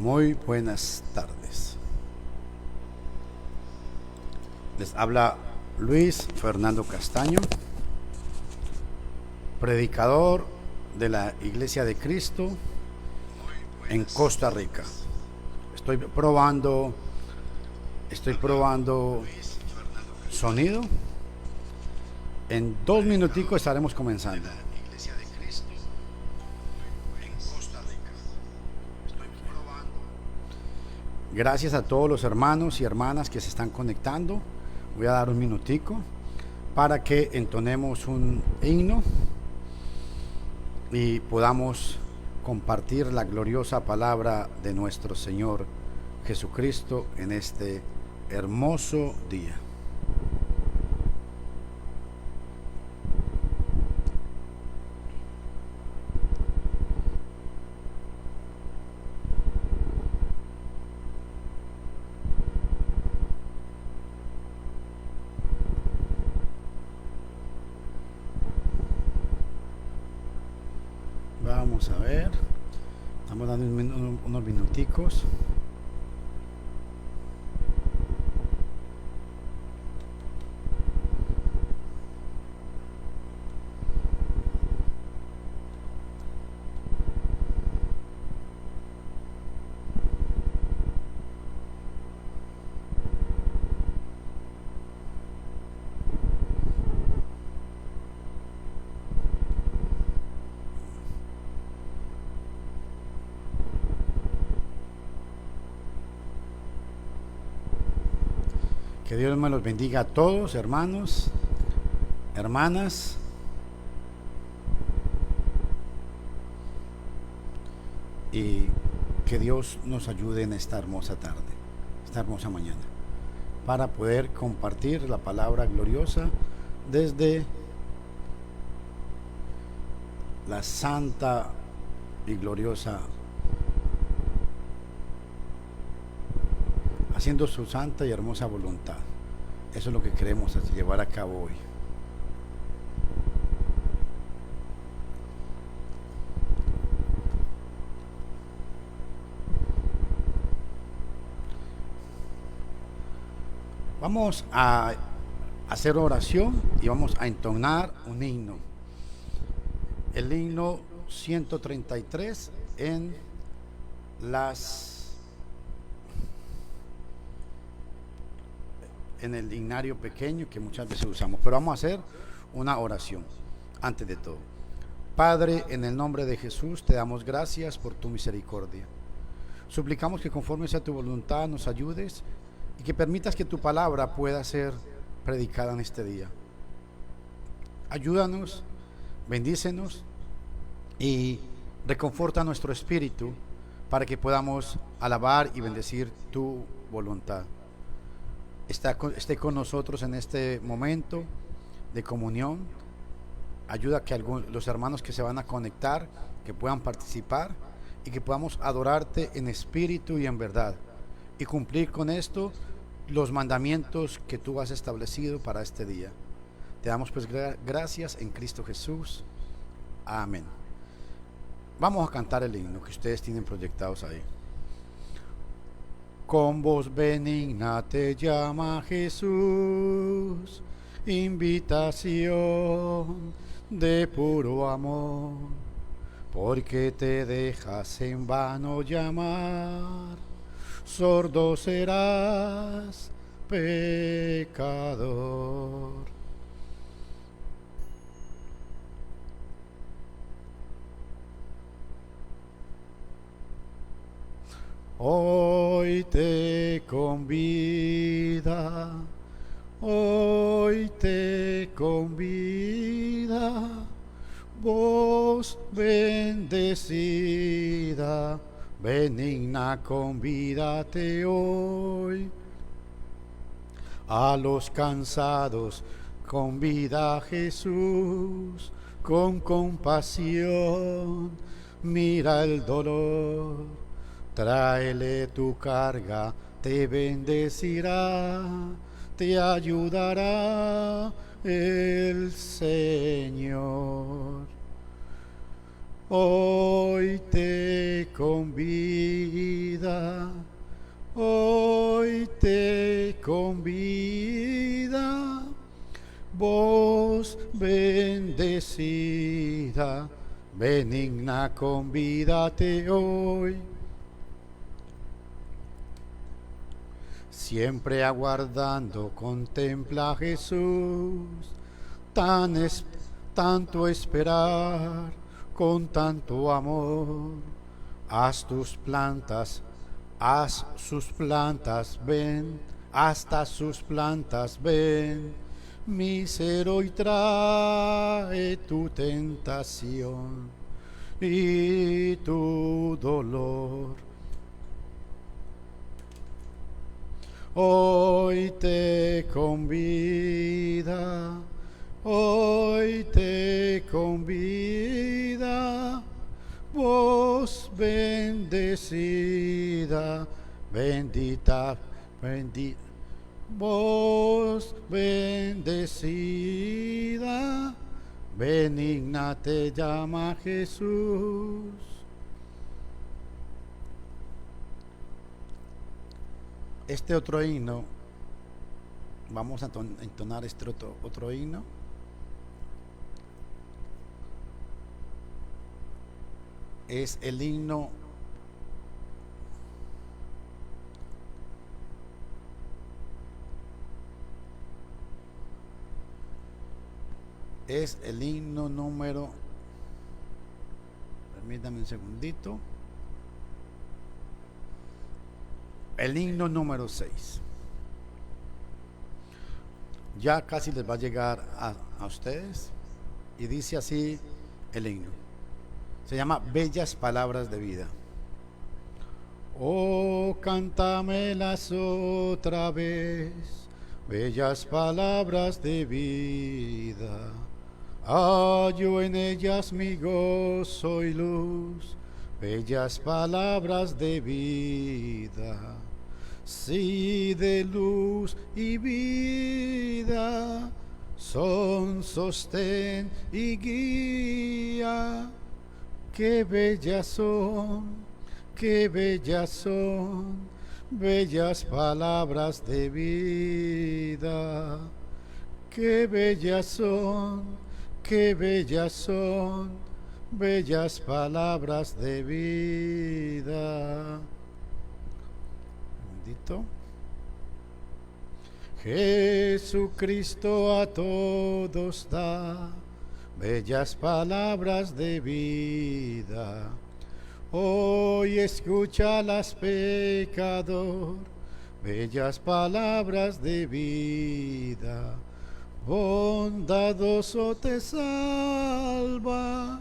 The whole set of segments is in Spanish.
Muy buenas tardes. Les habla Luis Fernando Castaño, predicador de la Iglesia de Cristo en Costa Rica. Estoy probando sonido. En 2 minuticos estaremos comenzando. Gracias a todos los hermanos y hermanas que se están conectando. Voy a dar un minutico para que entonemos un himno y podamos compartir la gloriosa palabra de nuestro Señor Jesucristo en este hermoso día. Vamos a ver, estamos dando unos minuticos. Que Dios me los bendiga a todos, hermanos, hermanas. Y que Dios nos ayude en esta hermosa tarde, esta hermosa mañana, para poder compartir la palabra gloriosa desde la santa y gloriosa, haciendo su santa y hermosa voluntad. Eso es lo que queremos llevar a cabo hoy. Vamos a hacer oración y vamos a entonar un himno. El himno 133 en el himnario pequeño que muchas veces usamos, pero vamos a hacer una oración antes de todo. Padre, en el nombre de Jesús te damos gracias por tu misericordia. Suplicamos que conforme sea tu voluntad nos ayudes y que permitas que tu palabra pueda ser predicada en este día. Ayúdanos, bendícenos y reconforta nuestro espíritu para que podamos alabar y bendecir tu voluntad. Esté con nosotros en este momento de comunión. Ayuda a que los hermanos que se van a conectar, que puedan participar y que podamos adorarte en espíritu y en verdad y cumplir con esto los mandamientos que tú has establecido para este día. Te damos pues gracias en Cristo Jesús. Amén. Vamos a cantar el himno que ustedes tienen proyectados ahí. Con voz benigna te llama Jesús, invitación de puro amor, porque te dejas en vano llamar, sordo serás, pecador. Hoy te convida, voz bendecida, benigna, convídate hoy. A los cansados convida a Jesús con compasión, mira el dolor. Tráele tu carga, te bendecirá, te ayudará el Señor. hoy te convida, hoy te convida, voz bendecida, benigna, convídate hoy. Siempre aguardando, contempla a Jesús, tanto esperar, con tanto amor. Haz sus plantas, ven, hasta sus plantas, ven, mísero, y trae tu tentación y tu dolor. Hoy te convida, hoy te convida, voz bendecida, bendita, voz bendecida, benigna, te llama Jesús. Este otro himno, vamos a entonar este otro himno. Es el himno número, permítame un segundito, el himno número 6. Ya casi les va a llegar a ustedes, y dice así el himno. Se llama Bellas Palabras de Vida. Oh, cántamelas otra vez, bellas palabras de vida. Hallo en ellas mi gozo y luz, bellas palabras de vida. Sí, de luz y vida, son sostén y guía. Qué bellas son, qué bellas son, bellas palabras de vida. Qué bellas son, qué bellas son, bellas palabras de vida. Bendito. Jesucristo a todos da bellas palabras de vida. Hoy escúchalas, pecador, bellas palabras de vida. Bondadoso te salva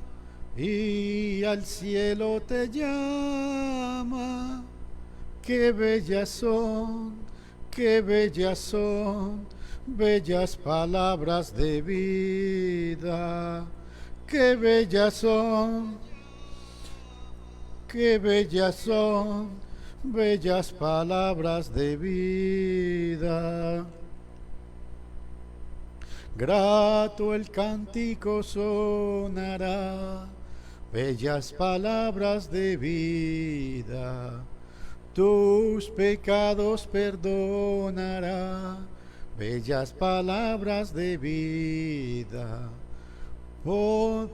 y al cielo te llama. Qué bellas son, qué bellas son, bellas palabras de vida. Qué bellas son, qué bellas son, bellas palabras de vida. Grato el cántico sonará, bellas palabras de vida. Tus pecados perdonará, bellas palabras de vida. Oh,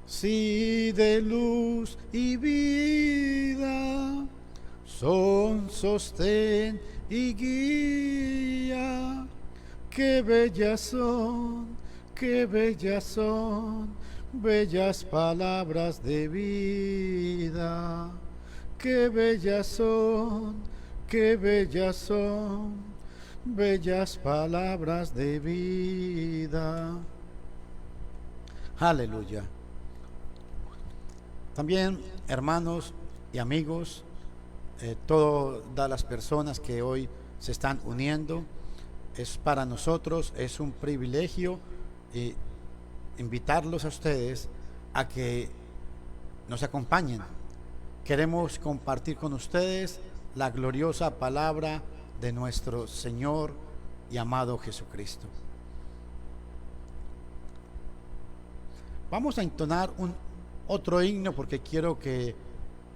sí, de luz y vida, son sostén y guía. Qué bellas son, qué bellas son, bellas palabras de vida. Qué bellas son, qué bellas son, bellas palabras de vida. Aleluya. También, hermanos y amigos, todas las personas que hoy se están uniendo, es para nosotros, es un privilegio invitarlos a ustedes a que nos acompañen. Queremos compartir con ustedes la gloriosa palabra de nuestro Señor y amado Jesucristo. Vamos a entonar otro himno porque quiero que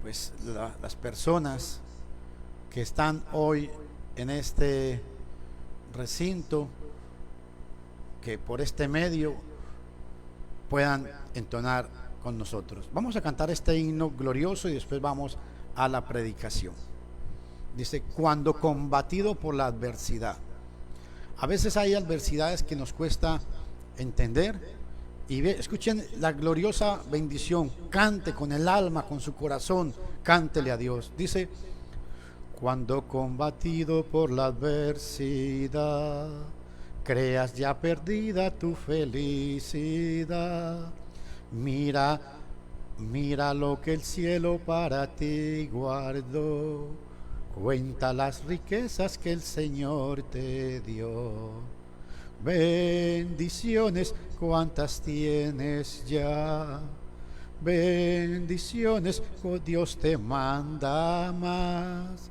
pues las personas que están hoy en este recinto, que por este medio puedan entonar con nosotros. Vamos a cantar este himno glorioso y después vamos a la predicación. Dice: cuando combatido por la adversidad. A veces hay adversidades que nos cuesta entender, y escuchen la gloriosa bendición. Cante con el alma, con su corazón, cántele a Dios. Dice: cuando combatido por la adversidad, creas ya perdida tu felicidad, mira lo que el cielo para ti guardó, cuenta las riquezas que el Señor te dio. Bendiciones cuántas tienes ya, bendiciones, oh Dios te manda más.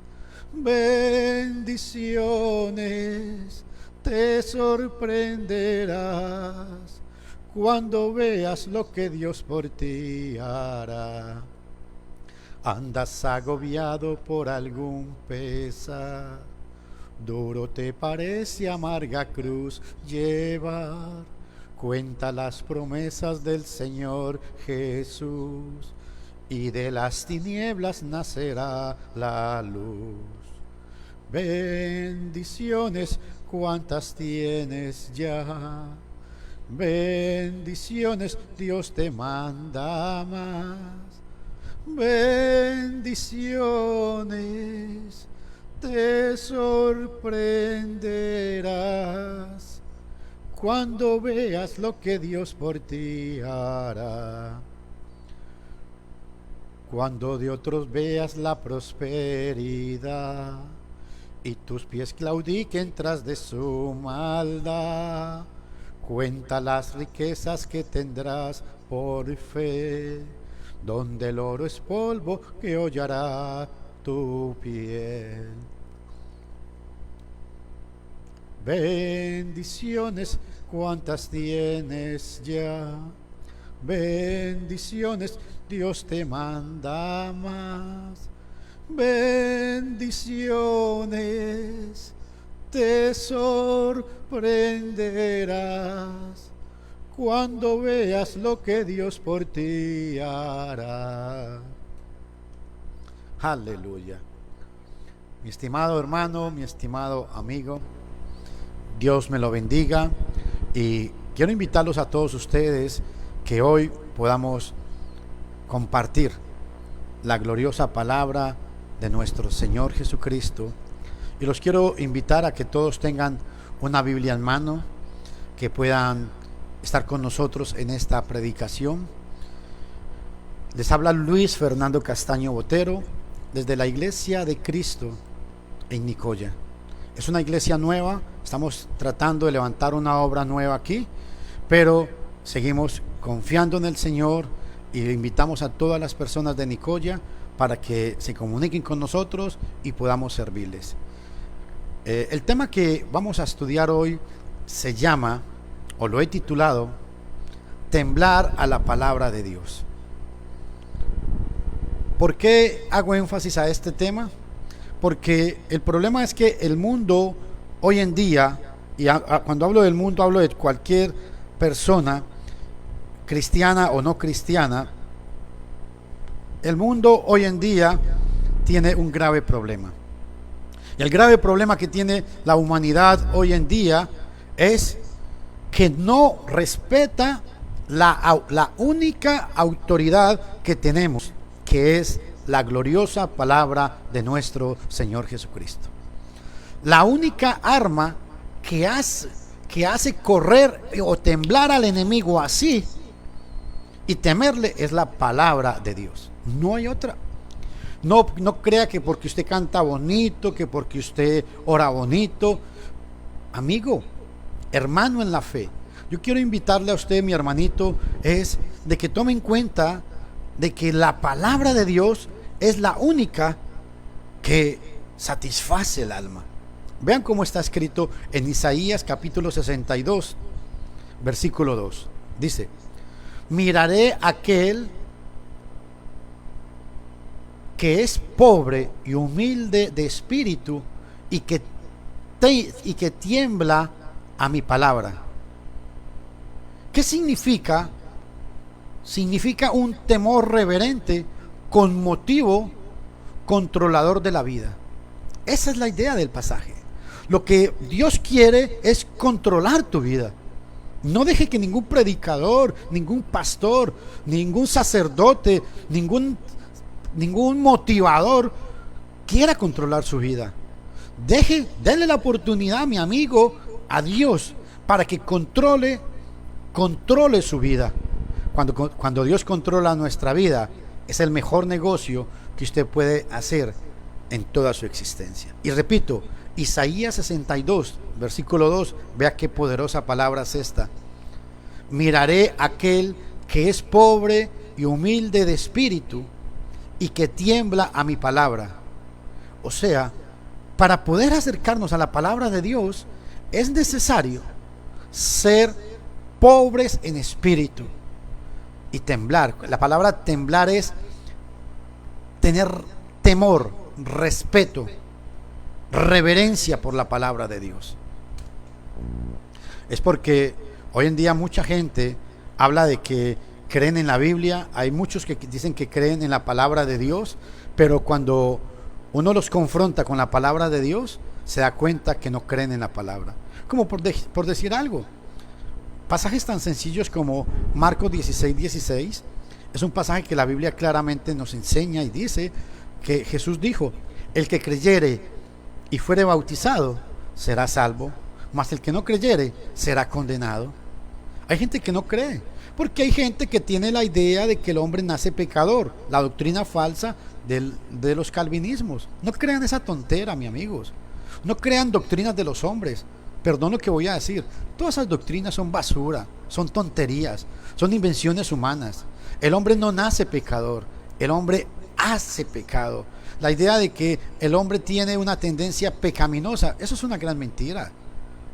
Bendiciones, te sorprenderás cuando veas lo que Dios por ti hará. Andas agobiado por algún pesar, duro te parece amarga cruz llevar. Cuenta las promesas del Señor Jesús, y de las tinieblas nacerá la luz. Bendiciones cuántas tienes ya, bendiciones, Dios te manda más. Bendiciones, te sorprenderás cuando veas lo que Dios por ti hará. Cuando de otros veas la prosperidad y tus pies claudiquen tras de su maldad, cuenta las riquezas que tendrás por fe, donde el oro es polvo que hollará tu piel. Bendiciones cuántas tienes ya, bendiciones, Dios te manda más. Bendiciones, te sorprenderás cuando veas lo que Dios por ti hará. Aleluya. Mi estimado hermano, mi estimado amigo, Dios me lo bendiga, y quiero invitarlos a todos ustedes que hoy podamos compartir la gloriosa palabra de nuestro Señor Jesucristo, y los quiero invitar a que todos tengan una Biblia en mano, que puedan estar con nosotros en esta predicación. Les habla Luis Fernando Castaño Botero desde la Iglesia de Cristo en Nicoya. Es una iglesia nueva, estamos tratando de levantar una obra nueva aquí, pero seguimos confiando en el Señor, y invitamos a todas las personas de Nicoya para que se comuniquen con nosotros y podamos servirles. El tema que vamos a estudiar hoy se llama, o lo he titulado, Temblar a la palabra de Dios. ¿Por qué hago énfasis a este tema? Porque el problema es que el mundo hoy en día, y cuando hablo del mundo hablo de cualquier persona, cristiana o no cristiana, el mundo hoy en día tiene un grave problema. Y el grave problema que tiene la humanidad hoy en día es que no respeta la única autoridad que tenemos, que es la gloriosa palabra de nuestro Señor Jesucristo. La única arma que hace correr o temblar al enemigo así y temerle es la palabra de Dios. No hay otra. No crea que porque usted canta bonito, que porque usted ora bonito. Amigo, hermano en la fe, yo quiero invitarle a usted, mi hermanito, es de que tome en cuenta de que la palabra de Dios es la única que satisface el alma. Vean cómo está escrito en Isaías capítulo 62, versículo 2. Dice: miraré aquel que es pobre y humilde de espíritu y que tiembla a mi palabra. ¿Qué significa? Significa un temor reverente con motivo controlador de la vida. Esa es la idea del pasaje. Lo que Dios quiere es controlar tu vida. No deje que ningún predicador, ningún pastor, ningún sacerdote, ningún motivador quiera controlar su vida. Denle la oportunidad, mi amigo, a Dios para que controle su vida. Cuando Dios controla nuestra vida, es el mejor negocio que usted puede hacer en toda su existencia. Y repito, Isaías 62, versículo 2, vea qué poderosa palabra es esta. Miraré a aquel que es pobre y humilde de espíritu y que tiembla a mi palabra. O sea, para poder acercarnos a la palabra de Dios, es necesario ser pobres en espíritu y temblar. La palabra temblar es tener temor, respeto, reverencia por la palabra de Dios. Es porque hoy en día mucha gente habla de que creen en la Biblia. Hay muchos que dicen que creen en la palabra de Dios, pero cuando uno los confronta con la palabra de Dios, se da cuenta que no creen en la palabra. Como por decir algo, pasajes tan sencillos como Marcos 16:16 es un pasaje que la Biblia claramente nos enseña y dice que Jesús dijo: el que creyere y fuere bautizado será salvo, mas el que no creyere será condenado. Hay gente que no cree, porque hay gente que tiene la idea de que el hombre nace pecador, la doctrina falsa de los calvinismos. No crean esa tontera, mis amigos. No crean doctrinas de los hombres. Perdón lo que voy a decir, todas esas doctrinas son basura, son tonterías, son invenciones humanas. El hombre no nace pecador, el hombre hace pecado. La idea de que el hombre tiene una tendencia pecaminosa, eso es una gran mentira.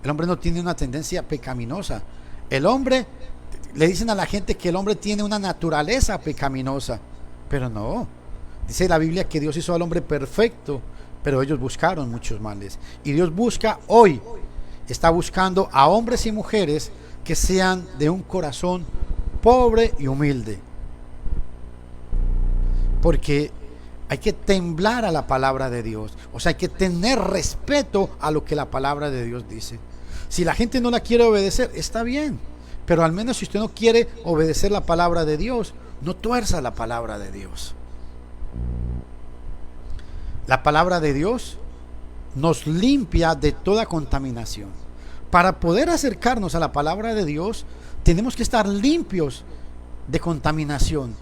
El hombre no tiene una tendencia pecaminosa. El hombre, le dicen a la gente que el hombre tiene una naturaleza pecaminosa, pero no. Dice la Biblia que Dios hizo al hombre perfecto, pero ellos buscaron muchos males. Y Dios busca hoy, está buscando a hombres y mujeres que sean de un corazón pobre y humilde. Porque hay que temblar a la palabra de Dios. O sea, hay que tener respeto a lo que la palabra de Dios dice. Si la gente no la quiere obedecer, está bien. Pero al menos si usted no quiere obedecer la palabra de Dios, no tuerza la palabra de Dios. La palabra de Dios nos limpia de toda contaminación. Para poder acercarnos a la palabra de Dios, tenemos que estar limpios de contaminación,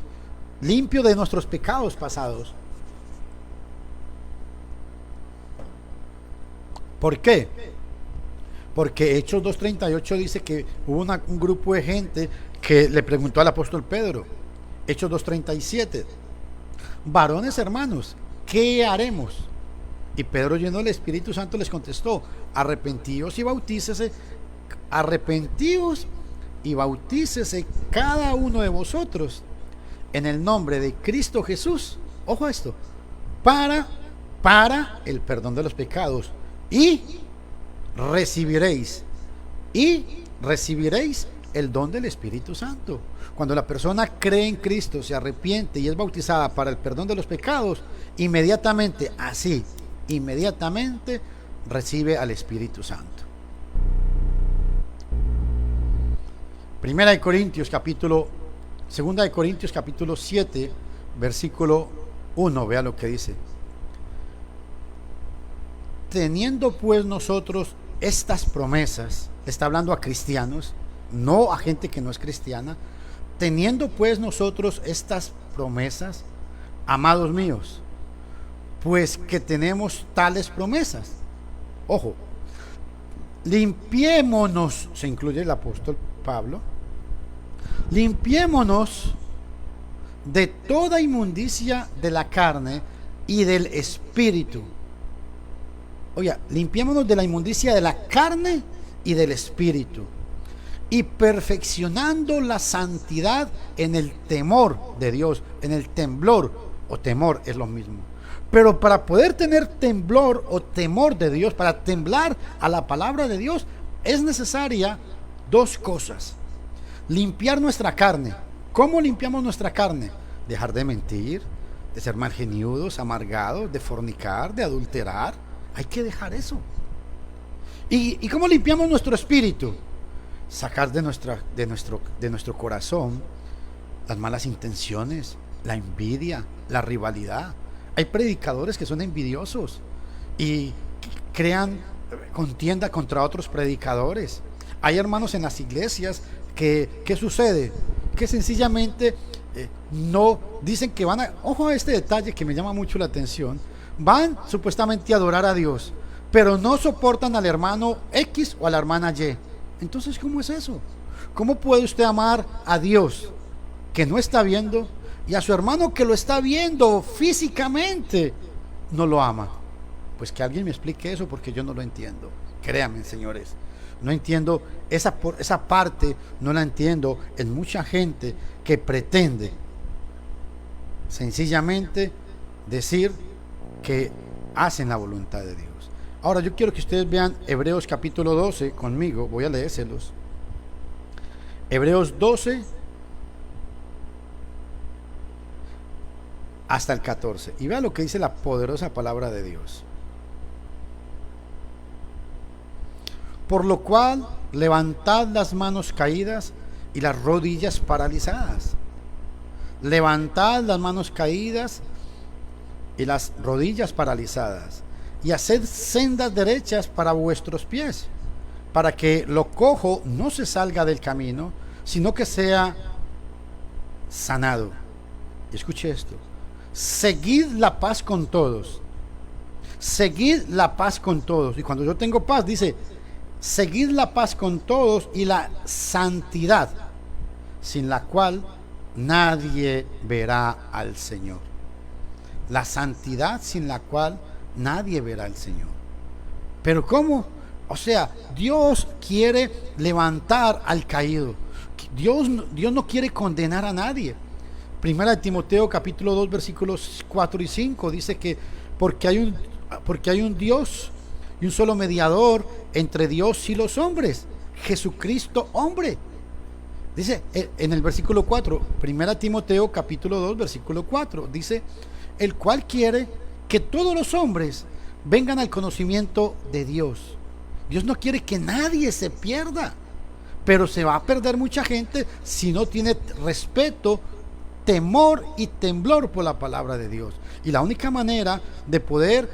limpios de nuestros pecados pasados. ¿Por qué? Porque Hechos 2:38 dice que hubo un grupo de gente que le preguntó al apóstol Pedro. Hechos 2:37, varones hermanos, ¿qué haremos? Y Pedro, lleno del Espíritu Santo, les contestó: arrepentíos y bautícese cada uno de vosotros en el nombre de Cristo Jesús, ojo a esto, para el perdón de los pecados, y recibiréis el don del Espíritu Santo. Cuando la persona cree en Cristo, se arrepiente y es bautizada para el perdón de los pecados, inmediatamente recibe al Espíritu Santo. Segunda de Corintios capítulo 7, versículo 1, vea lo que dice: teniendo pues nosotros estas promesas, está hablando a cristianos, no a gente que no es cristiana. Teniendo pues nosotros estas promesas, amados míos, pues que tenemos tales promesas, ojo, limpiémonos, se incluye el apóstol Pablo, limpiémonos de toda inmundicia de la carne y del espíritu. Oiga, limpiémonos de la inmundicia de la carne y del espíritu, y perfeccionando la santidad en el temor de Dios, en el temblor, o temor es lo mismo. Pero para poder tener temblor o temor de Dios, para temblar a la palabra de Dios, es necesaria dos cosas. Limpiar nuestra carne. ¿Cómo limpiamos nuestra carne? Dejar de mentir, de ser malgeniudos, amargados, de fornicar, de adulterar. Hay que dejar eso. ¿Y cómo limpiamos nuestro espíritu? Sacar de nuestro corazón las malas intenciones, la envidia, la rivalidad. Hay predicadores que son envidiosos y crean contienda contra otros predicadores. Hay hermanos en las iglesias que, ¿qué sucede? Que sencillamente no dicen que van a, ojo a este detalle que me llama mucho la atención, van supuestamente a adorar a Dios, pero no soportan al hermano X o a la hermana Y. Entonces, ¿cómo es eso? ¿Cómo puede usted amar a Dios que no está viendo y a su hermano que lo está viendo físicamente no lo ama? Pues que alguien me explique eso, porque yo no lo entiendo. Créanme, señores, no entiendo esa parte, no la entiendo en mucha gente que pretende sencillamente decir que hacen la voluntad de Dios. Ahora yo quiero que ustedes vean Hebreos capítulo 12 conmigo, voy a leérselos. Hebreos 12 hasta el 14, y vean lo que dice la poderosa palabra de Dios. Por lo cual, levantad las manos caídas y las rodillas paralizadas. Levantad las manos caídas y las rodillas paralizadas, y haced sendas derechas para vuestros pies, para que lo cojo no se salga del camino, sino que sea sanado. Y escuche esto: seguid la paz con todos. Seguid la paz con todos. Y cuando yo tengo paz, dice, seguid la paz con todos y la santidad, sin la cual nadie verá al Señor. La santidad sin la cual nadie verá al Señor. ¿Pero cómo? O sea, Dios quiere levantar al caído. Dios no quiere condenar a nadie. Primera de Timoteo capítulo 2 versículos 4 y 5 dice que porque hay un Dios y un solo mediador entre Dios y los hombres, Jesucristo hombre. Dice en el versículo 4, Primera Timoteo capítulo 2 versículo 4, dice, el cual quiere que todos los hombres vengan al conocimiento de Dios. Dios no quiere que nadie se pierda, pero se va a perder mucha gente si no tiene respeto, temor y temblor por la palabra de Dios. Y la única manera de poder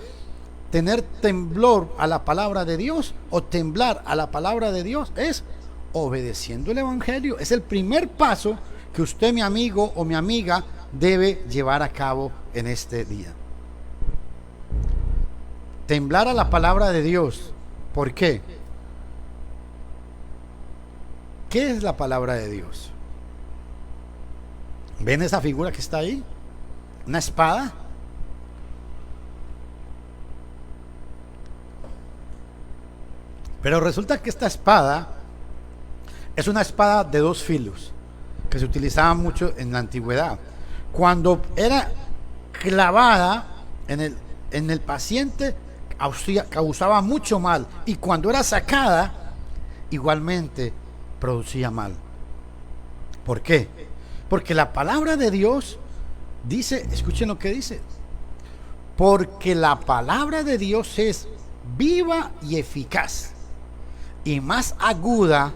tener temblor a la palabra de Dios o temblar a la palabra de Dios es obedeciendo el evangelio. Es el primer paso que usted, mi amigo o mi amiga, debe llevar a cabo en este día. Temblar a la palabra de Dios. ¿Por qué? ¿Qué es la palabra de Dios? ¿Ven esa figura que está ahí? ¿Una espada? Pero resulta que esta espada es una espada de dos filos que se utilizaba mucho en la antigüedad. Cuando era clavada en el paciente, causaba mucho mal, y cuando era sacada, igualmente producía mal. ¿Por qué? Porque la palabra de Dios dice, escuchen lo que dice, porque la palabra de Dios es viva y eficaz, y más aguda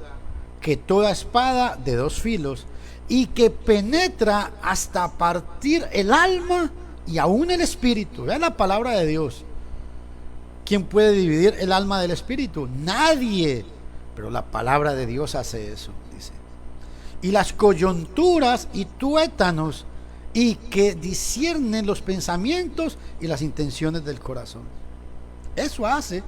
que toda espada de dos filos, y que penetra hasta partir el alma y aún el espíritu. Vean la palabra de Dios. ¿Quién puede dividir el alma del espíritu? Nadie. Pero la palabra de Dios hace eso, dice. Y las coyunturas y tuétanos, y que disciernen los pensamientos y las intenciones del corazón. Eso hace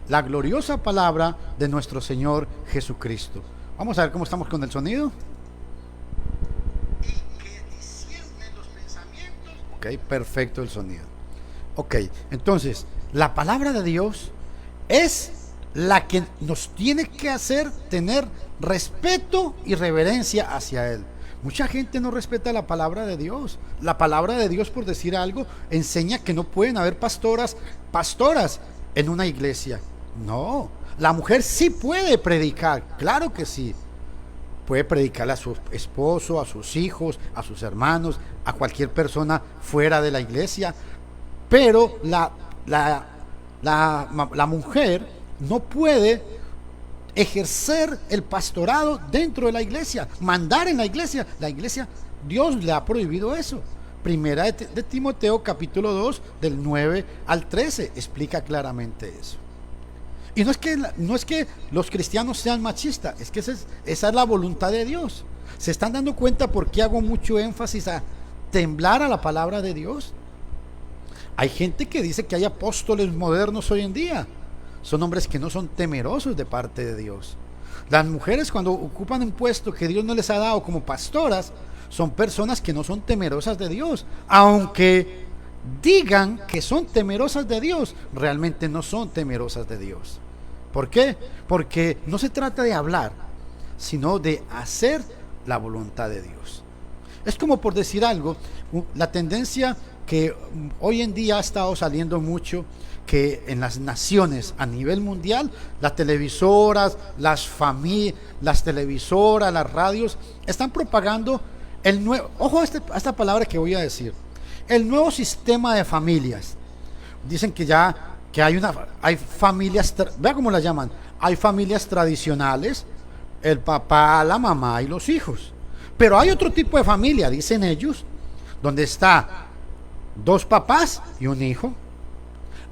la gloriosa palabra de nuestro Señor Jesucristo. Vamos a ver cómo estamos con el sonido. Y que disciernen los pensamientos. Ok, perfecto el sonido. Ok, entonces, la palabra de Dios es la que nos tiene que hacer tener respeto y reverencia hacia Él. Mucha gente no respeta la palabra de Dios. La palabra de Dios, por decir algo, enseña que no pueden haber pastoras en una iglesia. No, la mujer sí puede predicar, claro que sí. Puede predicarle a su esposo, a sus hijos, a sus hermanos, a cualquier persona fuera de la iglesia. Pero la mujer no puede ejercer el pastorado dentro de la iglesia, mandar en la iglesia. La iglesia, Dios le ha prohibido eso. Primera de Timoteo capítulo 2 del 9 al 13 explica claramente eso. Y no es que los cristianos sean machistas, es que esa es la voluntad de Dios. ¿Se están dando cuenta por qué hago mucho énfasis a temblar a la palabra de Dios? Hay gente que dice que hay apóstoles modernos hoy en día. Son hombres que no son temerosos de parte de Dios. Las mujeres, cuando ocupan un puesto que Dios no les ha dado como pastoras, son personas que no son temerosas de Dios. Aunque digan que son temerosas de Dios, realmente no son temerosas de Dios. ¿Por qué? Porque no se trata de hablar, sino de hacer la voluntad de Dios. Es como, por decir algo, la tendencia que hoy en día ha estado saliendo mucho, que en las naciones a nivel mundial, las televisoras, las televisoras, las radios están propagando el nuevo, ojo a esta palabra que voy a decir, el nuevo sistema de familias. Dicen que hay familias, vea cómo las llaman, hay familias tradicionales, el papá, la mamá y los hijos. Pero hay otro tipo de familia, dicen ellos, donde está 2 papás y un hijo.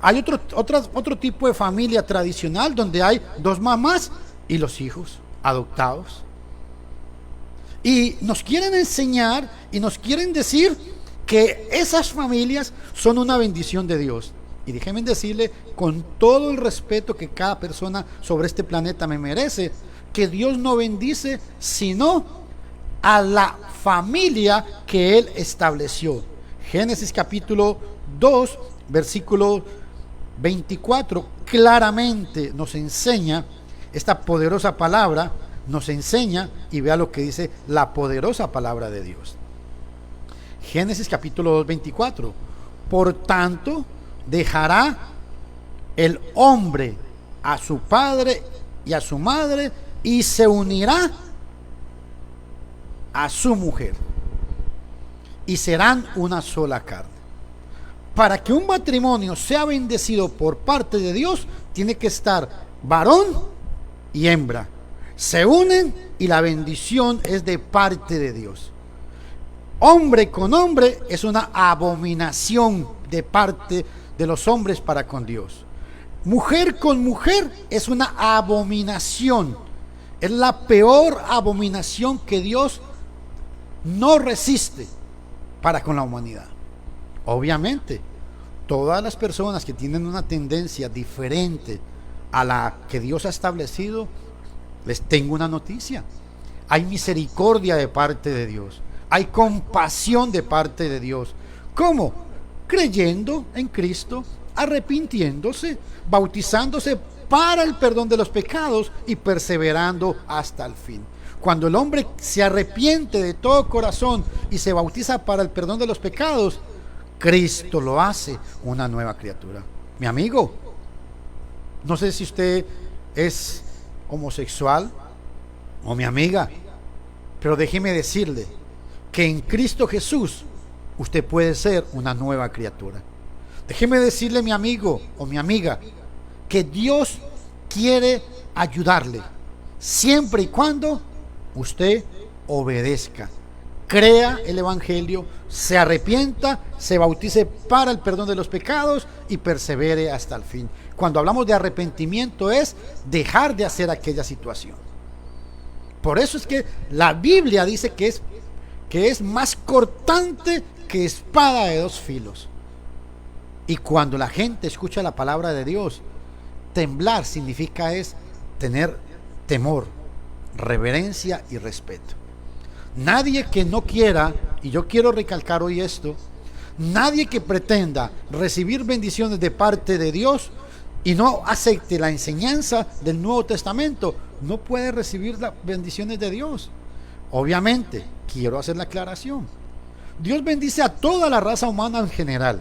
Hay otro tipo de familia tradicional donde hay 2 mamás y los hijos adoptados. Y nos quieren enseñar y nos quieren decir que esas familias son una bendición de Dios. Y déjenme decirle, con todo el respeto que cada persona sobre este planeta me merece, que Dios no bendice sino a la familia que Él estableció. Génesis capítulo 2, versículo 24, claramente nos enseña esta poderosa palabra, nos enseña, y vea lo que dice la poderosa palabra de Dios. Génesis capítulo 2, 24. Por tanto, dejará el hombre a su padre y a su madre y se unirá a su mujer y serán una sola carne. Para que un matrimonio sea bendecido por parte de Dios, tiene que estar varón y hembra. Se unen y la bendición es de parte de Dios. Hombre con hombre es una abominación de parte de los hombres para con Dios. Mujer con mujer es una abominación. Es la peor abominación que Dios no resiste para con la humanidad. Obviamente, todas las personas que tienen una tendencia diferente a la que Dios ha establecido, les tengo una noticia. Hay misericordia de parte de Dios. Hay compasión de parte de Dios. ¿Cómo? Creyendo en Cristo, arrepintiéndose, bautizándose para el perdón de los pecados y perseverando hasta el fin. Cuando el hombre se arrepiente de todo corazón y se bautiza para el perdón de los pecados, Cristo lo hace una nueva criatura. Mi amigo, no sé si usted es homosexual o mi amiga, pero déjeme decirle que en Cristo Jesús usted puede ser una nueva criatura. Déjeme decirle, mi amigo o mi amiga, que Dios quiere ayudarle siempre y cuando usted obedezca, crea el evangelio, se arrepienta, se bautice para el perdón de los pecados y persevere hasta el fin. Cuando hablamos de arrepentimiento es dejar de hacer aquella situación. Por eso es que la Biblia dice que es más cortante que espada de 2 filos. Y cuando la gente escucha la palabra de Dios, temblar significa es tener temor, reverencia y respeto. Nadie que no quiera, y yo quiero recalcar hoy esto, nadie que pretenda recibir bendiciones de parte de Dios y no acepte la enseñanza del Nuevo Testamento, no puede recibir las bendiciones de Dios. Obviamente, quiero hacer la aclaración. Dios bendice a toda la raza humana en general,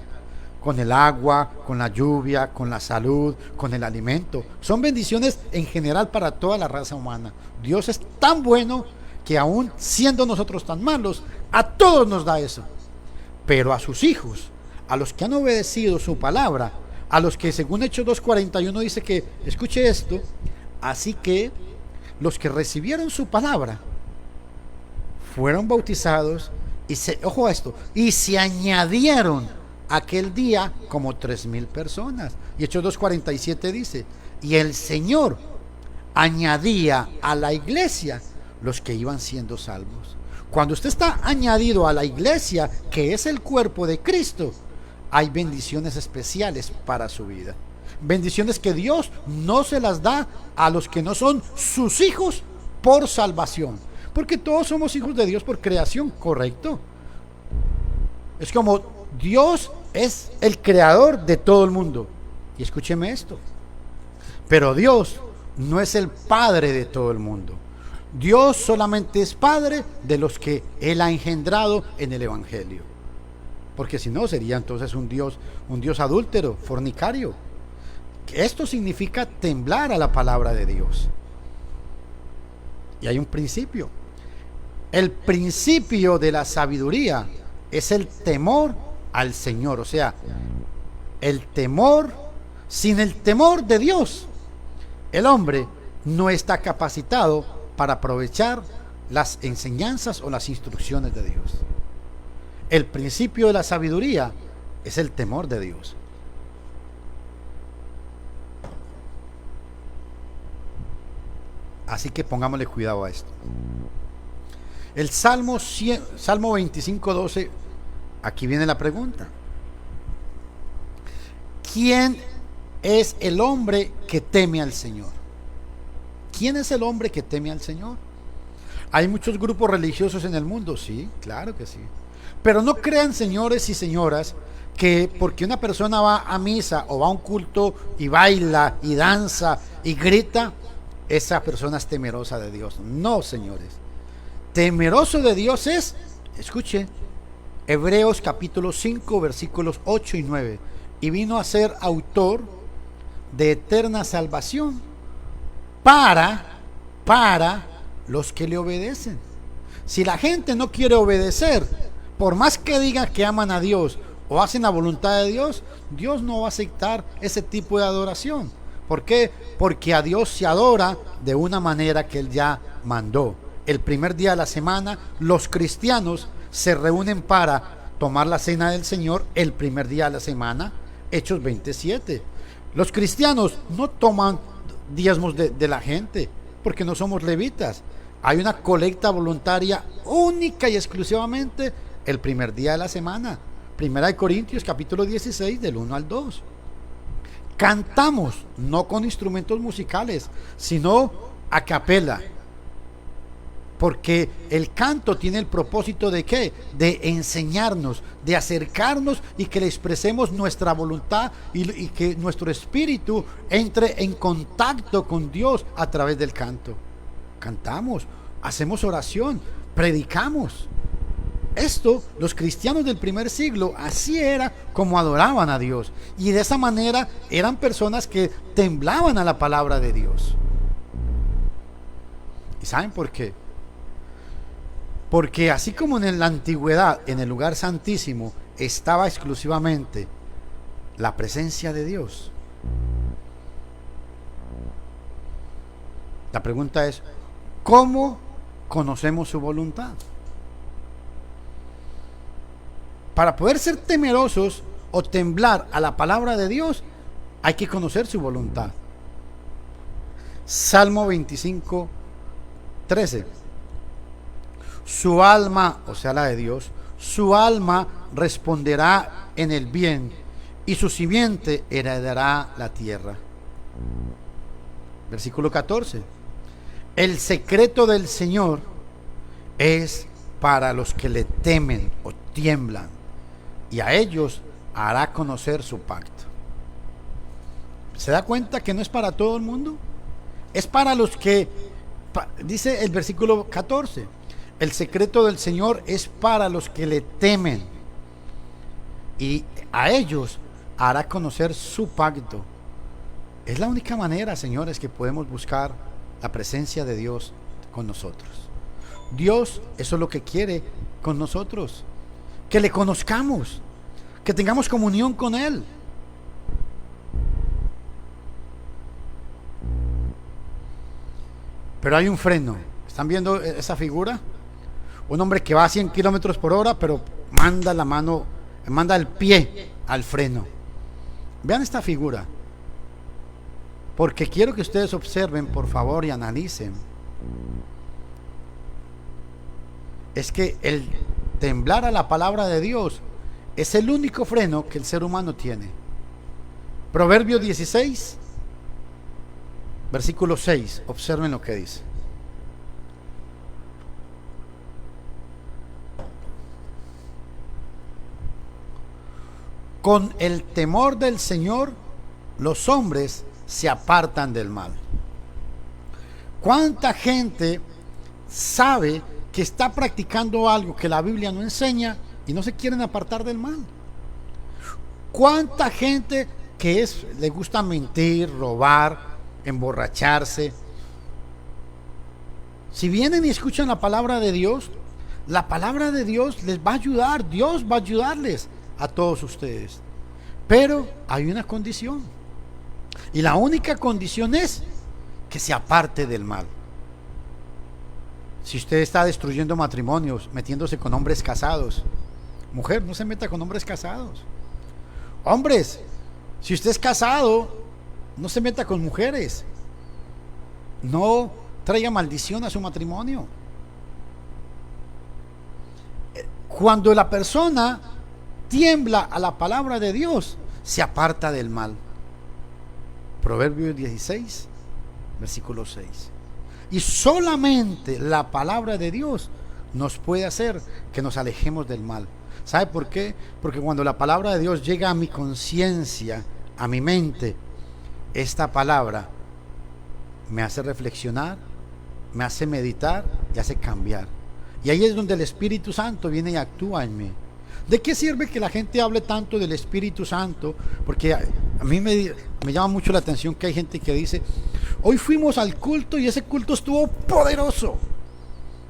con el agua, con la lluvia, con la salud, con el alimento. Son bendiciones en general para toda la raza humana. Dios es tan bueno que aún siendo nosotros tan malos, a todos nos da eso. Pero a sus hijos, a los que han obedecido su palabra, a los que según Hechos 2:41 dice que, escuche esto, así que los que recibieron su palabra fueron bautizados ojo a esto, y se añadieron aquel día como 3,000 personas. Y Hechos 2:47 dice, y el Señor añadía a la iglesia los que iban siendo salvos. Cuando usted está añadido a la iglesia, que es el cuerpo de Cristo, hay bendiciones especiales para su vida. Bendiciones que Dios no se las da a los que no son sus hijos por salvación. Porque todos somos hijos de Dios por creación, ¿correcto? Es como Dios es el creador de todo el mundo. Y escúcheme esto. Pero Dios no es el padre de todo el mundo. Dios solamente es padre de los que Él ha engendrado en el Evangelio. Porque si no, sería entonces un Dios adúltero, fornicario. Esto significa temblar a la palabra de Dios. Y hay un principio. El principio de la sabiduría es el temor al Señor. O sea, el temor, sin el temor de Dios, el hombre no está capacitado para aprovechar las enseñanzas o las instrucciones de Dios. El principio de la sabiduría es el temor de Dios. Así que pongámosle cuidado a esto. El Salmo 25:12, aquí viene la pregunta. ¿Quién es el hombre que teme al Señor? ¿Quién es el hombre que teme al Señor? Hay muchos grupos religiosos en el mundo, sí, claro que sí. Pero no crean, señores y señoras, que porque una persona va a misa o va a un culto y baila y danza y grita, esa persona es temerosa de Dios. No, señores. Temeroso de Dios es, escuche, Hebreos capítulo 5 versículos 8 y 9. Y vino a ser autor de eterna salvación para los que le obedecen. Si la gente no quiere obedecer, por más que digan que aman a Dios o hacen la voluntad de Dios, Dios no va a aceptar ese tipo de adoración. ¿Por qué? Porque a Dios se adora de una manera que Él ya mandó. El primer día de la semana, los cristianos se reúnen para tomar la cena del Señor el primer día de la semana, Hechos 27. Los cristianos no toman diezmos de la gente, porque no somos levitas. Hay una colecta voluntaria única y exclusivamente el primer día de la semana. Primera de Corintios capítulo 16 del 1 al 2. Cantamos no con instrumentos musicales, sino a capela. Porque el canto tiene el propósito de ¿qué? De enseñarnos, de acercarnos y que le expresemos nuestra voluntad y que nuestro espíritu entre en contacto con Dios a través del canto. Cantamos, hacemos oración, predicamos. Esto, los cristianos del primer siglo, así era como adoraban a Dios. Y de esa manera eran personas que temblaban a la palabra de Dios. ¿Y saben por qué? Porque así como en la antigüedad, en el lugar santísimo, estaba exclusivamente la presencia de Dios. La pregunta es, ¿cómo conocemos su voluntad? Para poder ser temerosos o temblar a la palabra de Dios, hay que conocer su voluntad. Salmo 25:13. Su alma, o sea la de Dios, su alma responderá en el bien y su simiente heredará la tierra. Versículo 14. El secreto del Señor es para los que le temen o tiemblan, y a ellos hará conocer su pacto. ¿Se da cuenta que no es para todo el mundo? Es para los que, dice el versículo 14, El secreto del Señor es para los que le temen, y a ellos hará conocer su pacto. Es la única manera, señores, que podemos buscar la presencia de Dios con nosotros. Dios, eso es lo que quiere con nosotros, que le conozcamos, que tengamos comunión con Él. Pero hay un freno. ¿Están viendo esa figura? Un hombre que va a 100 kilómetros por hora, pero manda la mano, manda el pie al freno. Vean esta figura, porque quiero que ustedes observen, por favor, y analicen. Es que el temblar a la palabra de Dios es el único freno que el ser humano tiene. Proverbios 16, versículo 6, observen lo que dice. Con el temor del Señor, los hombres se apartan del mal. ¿Cuánta gente sabe que está practicando algo que la Biblia no enseña y no se quieren apartar del mal? ¿Cuánta gente que le gusta mentir, robar, emborracharse? Si vienen y escuchan la palabra de Dios, la palabra de Dios les va a ayudar. Dios va a ayudarles a todos ustedes. Pero hay una condición, y la única condición es que se aparte del mal. Si usted está destruyendo matrimonios, metiéndose con hombres casados, mujer, no se meta con hombres casados. Hombres, si usted es casado, no se meta con mujeres. No traiga maldición a su matrimonio. Cuando la persona tiembla a la palabra de Dios, se aparta del mal. Proverbios 16, versículo 6. Y solamente la palabra de Dios nos puede hacer que nos alejemos del mal. ¿Sabe por qué? Porque cuando la palabra de Dios llega a mi conciencia, a mi mente, esta palabra me hace reflexionar, me hace meditar y hace cambiar. Y ahí es donde el Espíritu Santo viene y actúa en mí. ¿De qué sirve que la gente hable tanto del Espíritu Santo? Porque a mí me llama mucho la atención que hay gente que dice: hoy fuimos al culto y ese culto estuvo poderoso.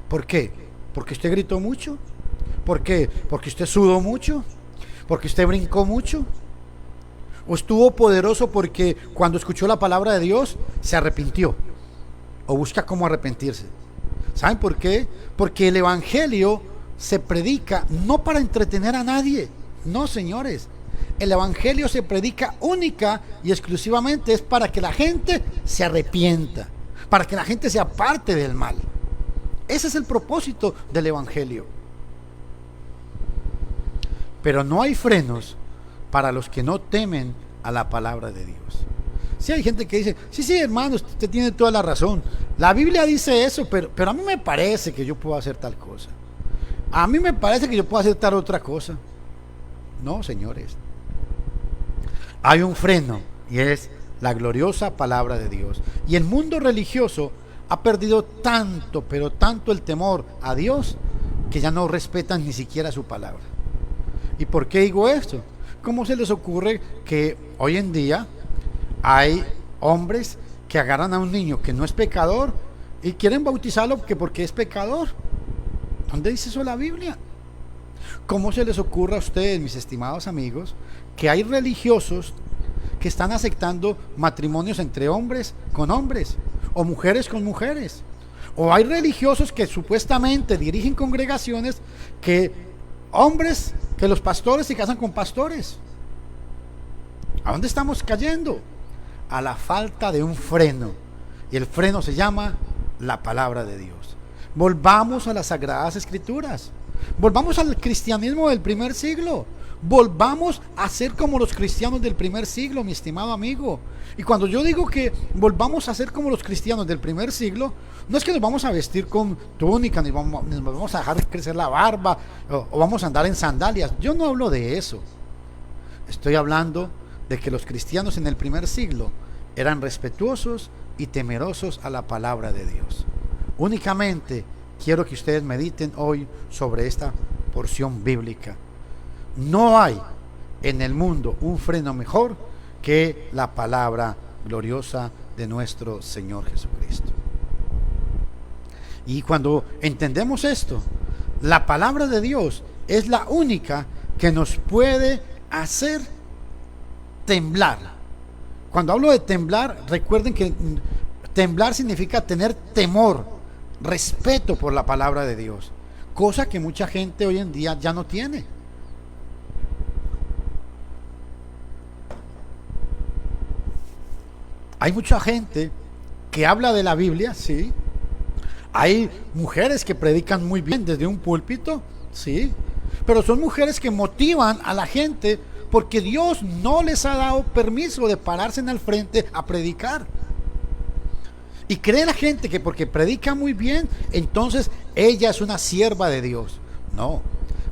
¿Por qué? ¿Porque usted gritó mucho? ¿Por qué? ¿Porque usted sudó mucho? ¿Porque usted brincó mucho? ¿O estuvo poderoso porque cuando escuchó la palabra de Dios se arrepintió? ¿O busca cómo arrepentirse? ¿Saben por qué? Porque el Evangelio se predica no para entretener a nadie. No, señores. El Evangelio se predica única y exclusivamente es para que la gente se arrepienta, para que la gente se aparte del mal. Ese es el propósito del Evangelio. Pero no hay frenos para los que no temen a la palabra de Dios. Sí, hay gente que dice: sí, hermano, usted tiene toda la razón. La Biblia dice eso, pero a mí me parece que yo puedo hacer tal cosa. A mí me parece que yo puedo hacer tal otra cosa. No, señores. Hay un freno y es la gloriosa palabra de Dios. Y el mundo religioso ha perdido tanto, pero tanto el temor a Dios, que ya no respetan ni siquiera su palabra. ¿Y por qué digo esto? ¿Cómo se les ocurre que hoy en día hay hombres que agarran a un niño que no es pecador y quieren bautizarlo porque es pecador? ¿Dónde dice eso la Biblia? ¿Cómo se les ocurre a ustedes, mis estimados amigos, que hay religiosos que están aceptando matrimonios entre hombres con hombres o mujeres con mujeres? O hay religiosos que supuestamente dirigen congregaciones que los pastores se casan con pastores. ¿A dónde estamos cayendo? A la falta de un freno. Y el freno se llama la palabra de Dios. Volvamos a las Sagradas Escrituras. Volvamos al cristianismo del primer siglo. Volvamos a ser como los cristianos del primer siglo, mi estimado amigo. Y cuando yo digo que volvamos a ser como los cristianos del primer siglo, no es que nos vamos a vestir con túnica, ni nos vamos a dejar crecer la barba, o vamos a andar en sandalias. Yo no hablo de eso. Estoy hablando de que los cristianos en el primer siglo eran respetuosos y temerosos a la palabra de Dios. Únicamente quiero que ustedes mediten hoy sobre esta porción bíblica. No hay en el mundo un freno mejor que la palabra gloriosa de nuestro Señor Jesucristo. Y cuando entendemos esto, la palabra de Dios es la única que nos puede hacer temblar. Cuando hablo de temblar, recuerden que temblar significa tener temor, respeto por la palabra de Dios, cosa que mucha gente hoy en día ya no tiene. Hay mucha gente que habla de la Biblia, sí. Hay mujeres que predican muy bien desde un púlpito, sí. Pero son mujeres que motivan a la gente porque Dios no les ha dado permiso de pararse en el frente a predicar. Y cree la gente que porque predica muy bien, entonces ella es una sierva de Dios. No.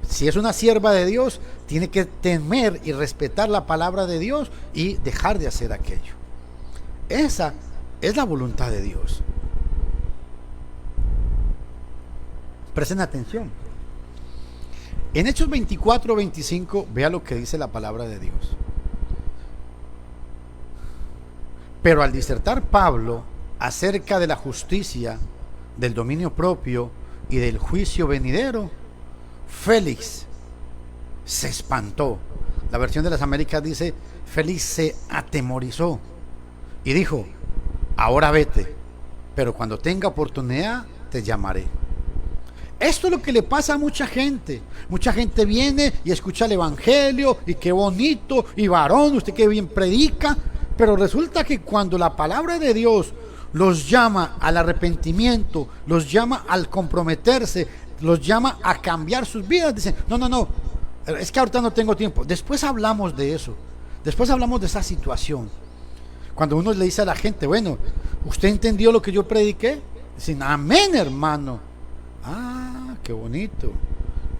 Si es una sierva de Dios, tiene que temer y respetar la palabra de Dios y dejar de hacer aquello. Esa es la voluntad de Dios. Presten atención. En Hechos 24-25, vea lo que dice la palabra de Dios. Pero al disertar Pablo acerca de la justicia, del dominio propio y del juicio venidero, Félix se espantó. La versión de las Américas dice: Félix se atemorizó y dijo: ahora vete, pero cuando tenga oportunidad te llamaré. Esto es lo que le pasa a mucha gente. Mucha gente viene y escucha el evangelio, y qué bonito, y varón, usted qué bien predica, pero resulta que cuando la palabra de Dios los llama al arrepentimiento, los llama al comprometerse, los llama a cambiar sus vidas, dicen: no, es que ahorita no tengo tiempo. Después hablamos de eso, después hablamos de esa situación. Cuando uno le dice a la gente: bueno, ¿usted entendió lo que yo prediqué? Dicen: amén, hermano. Ah, qué bonito.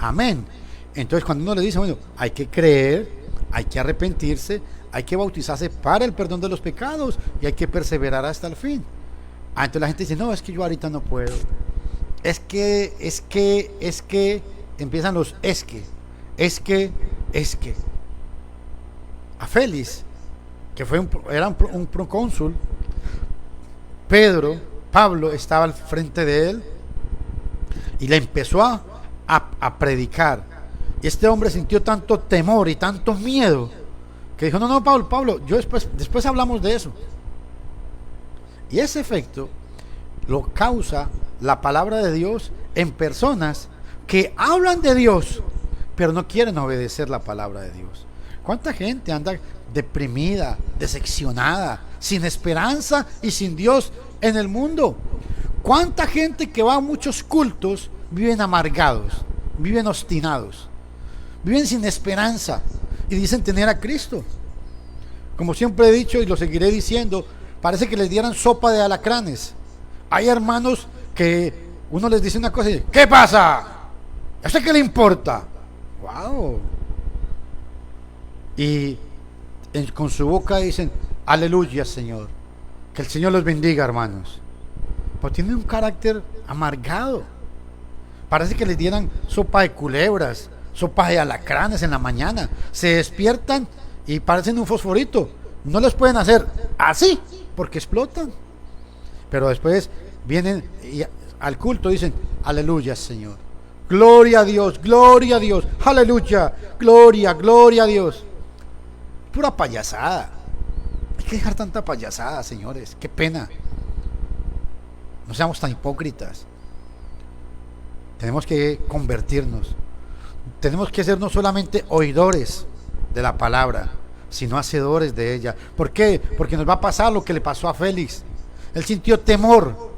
Amén. Entonces cuando uno le dice: bueno, hay que creer, hay que arrepentirse, hay que bautizarse para el perdón de los pecados y hay que perseverar hasta el fin. Entonces la gente dice: no, es que yo ahorita no puedo. Es que, empiezan los es que. A Félix, que era un procónsul, Pablo estaba al frente de él y le empezó a predicar. Y este hombre sintió tanto temor y tanto miedo que dijo: no, Pablo, yo después hablamos de eso. Y ese efecto lo causa la palabra de Dios en personas que hablan de Dios, pero no quieren obedecer la palabra de Dios. ¿Cuánta gente anda deprimida, decepcionada, sin esperanza y sin Dios en el mundo? ¿Cuánta gente que va a muchos cultos viven amargados, viven obstinados, viven sin esperanza y dicen tener a Cristo? Como siempre he dicho y lo seguiré diciendo, parece que les dieran sopa de alacranes. Hay hermanos que uno les dice una cosa y: ¿qué pasa? ¿A usted qué le importa? ¡Wow! Y con su boca dicen: aleluya, Señor. Que el Señor los bendiga, hermanos. Pero tienen un carácter amargado. Parece que les dieran sopa de culebras, sopa de alacranes en la mañana. Se despiertan y parecen un fosforito. No les pueden hacer así porque explotan. Pero después vienen al culto y dicen: aleluya, Señor. Gloria a Dios, aleluya, gloria a Dios. Pura payasada. Hay que dejar tanta payasada, señores. Qué pena. No seamos tan hipócritas. Tenemos que convertirnos. Tenemos que ser no solamente oidores de la palabra, sino hacedores de ella. ¿Por qué? Porque nos va a pasar lo que le pasó a Félix. Él sintió temor,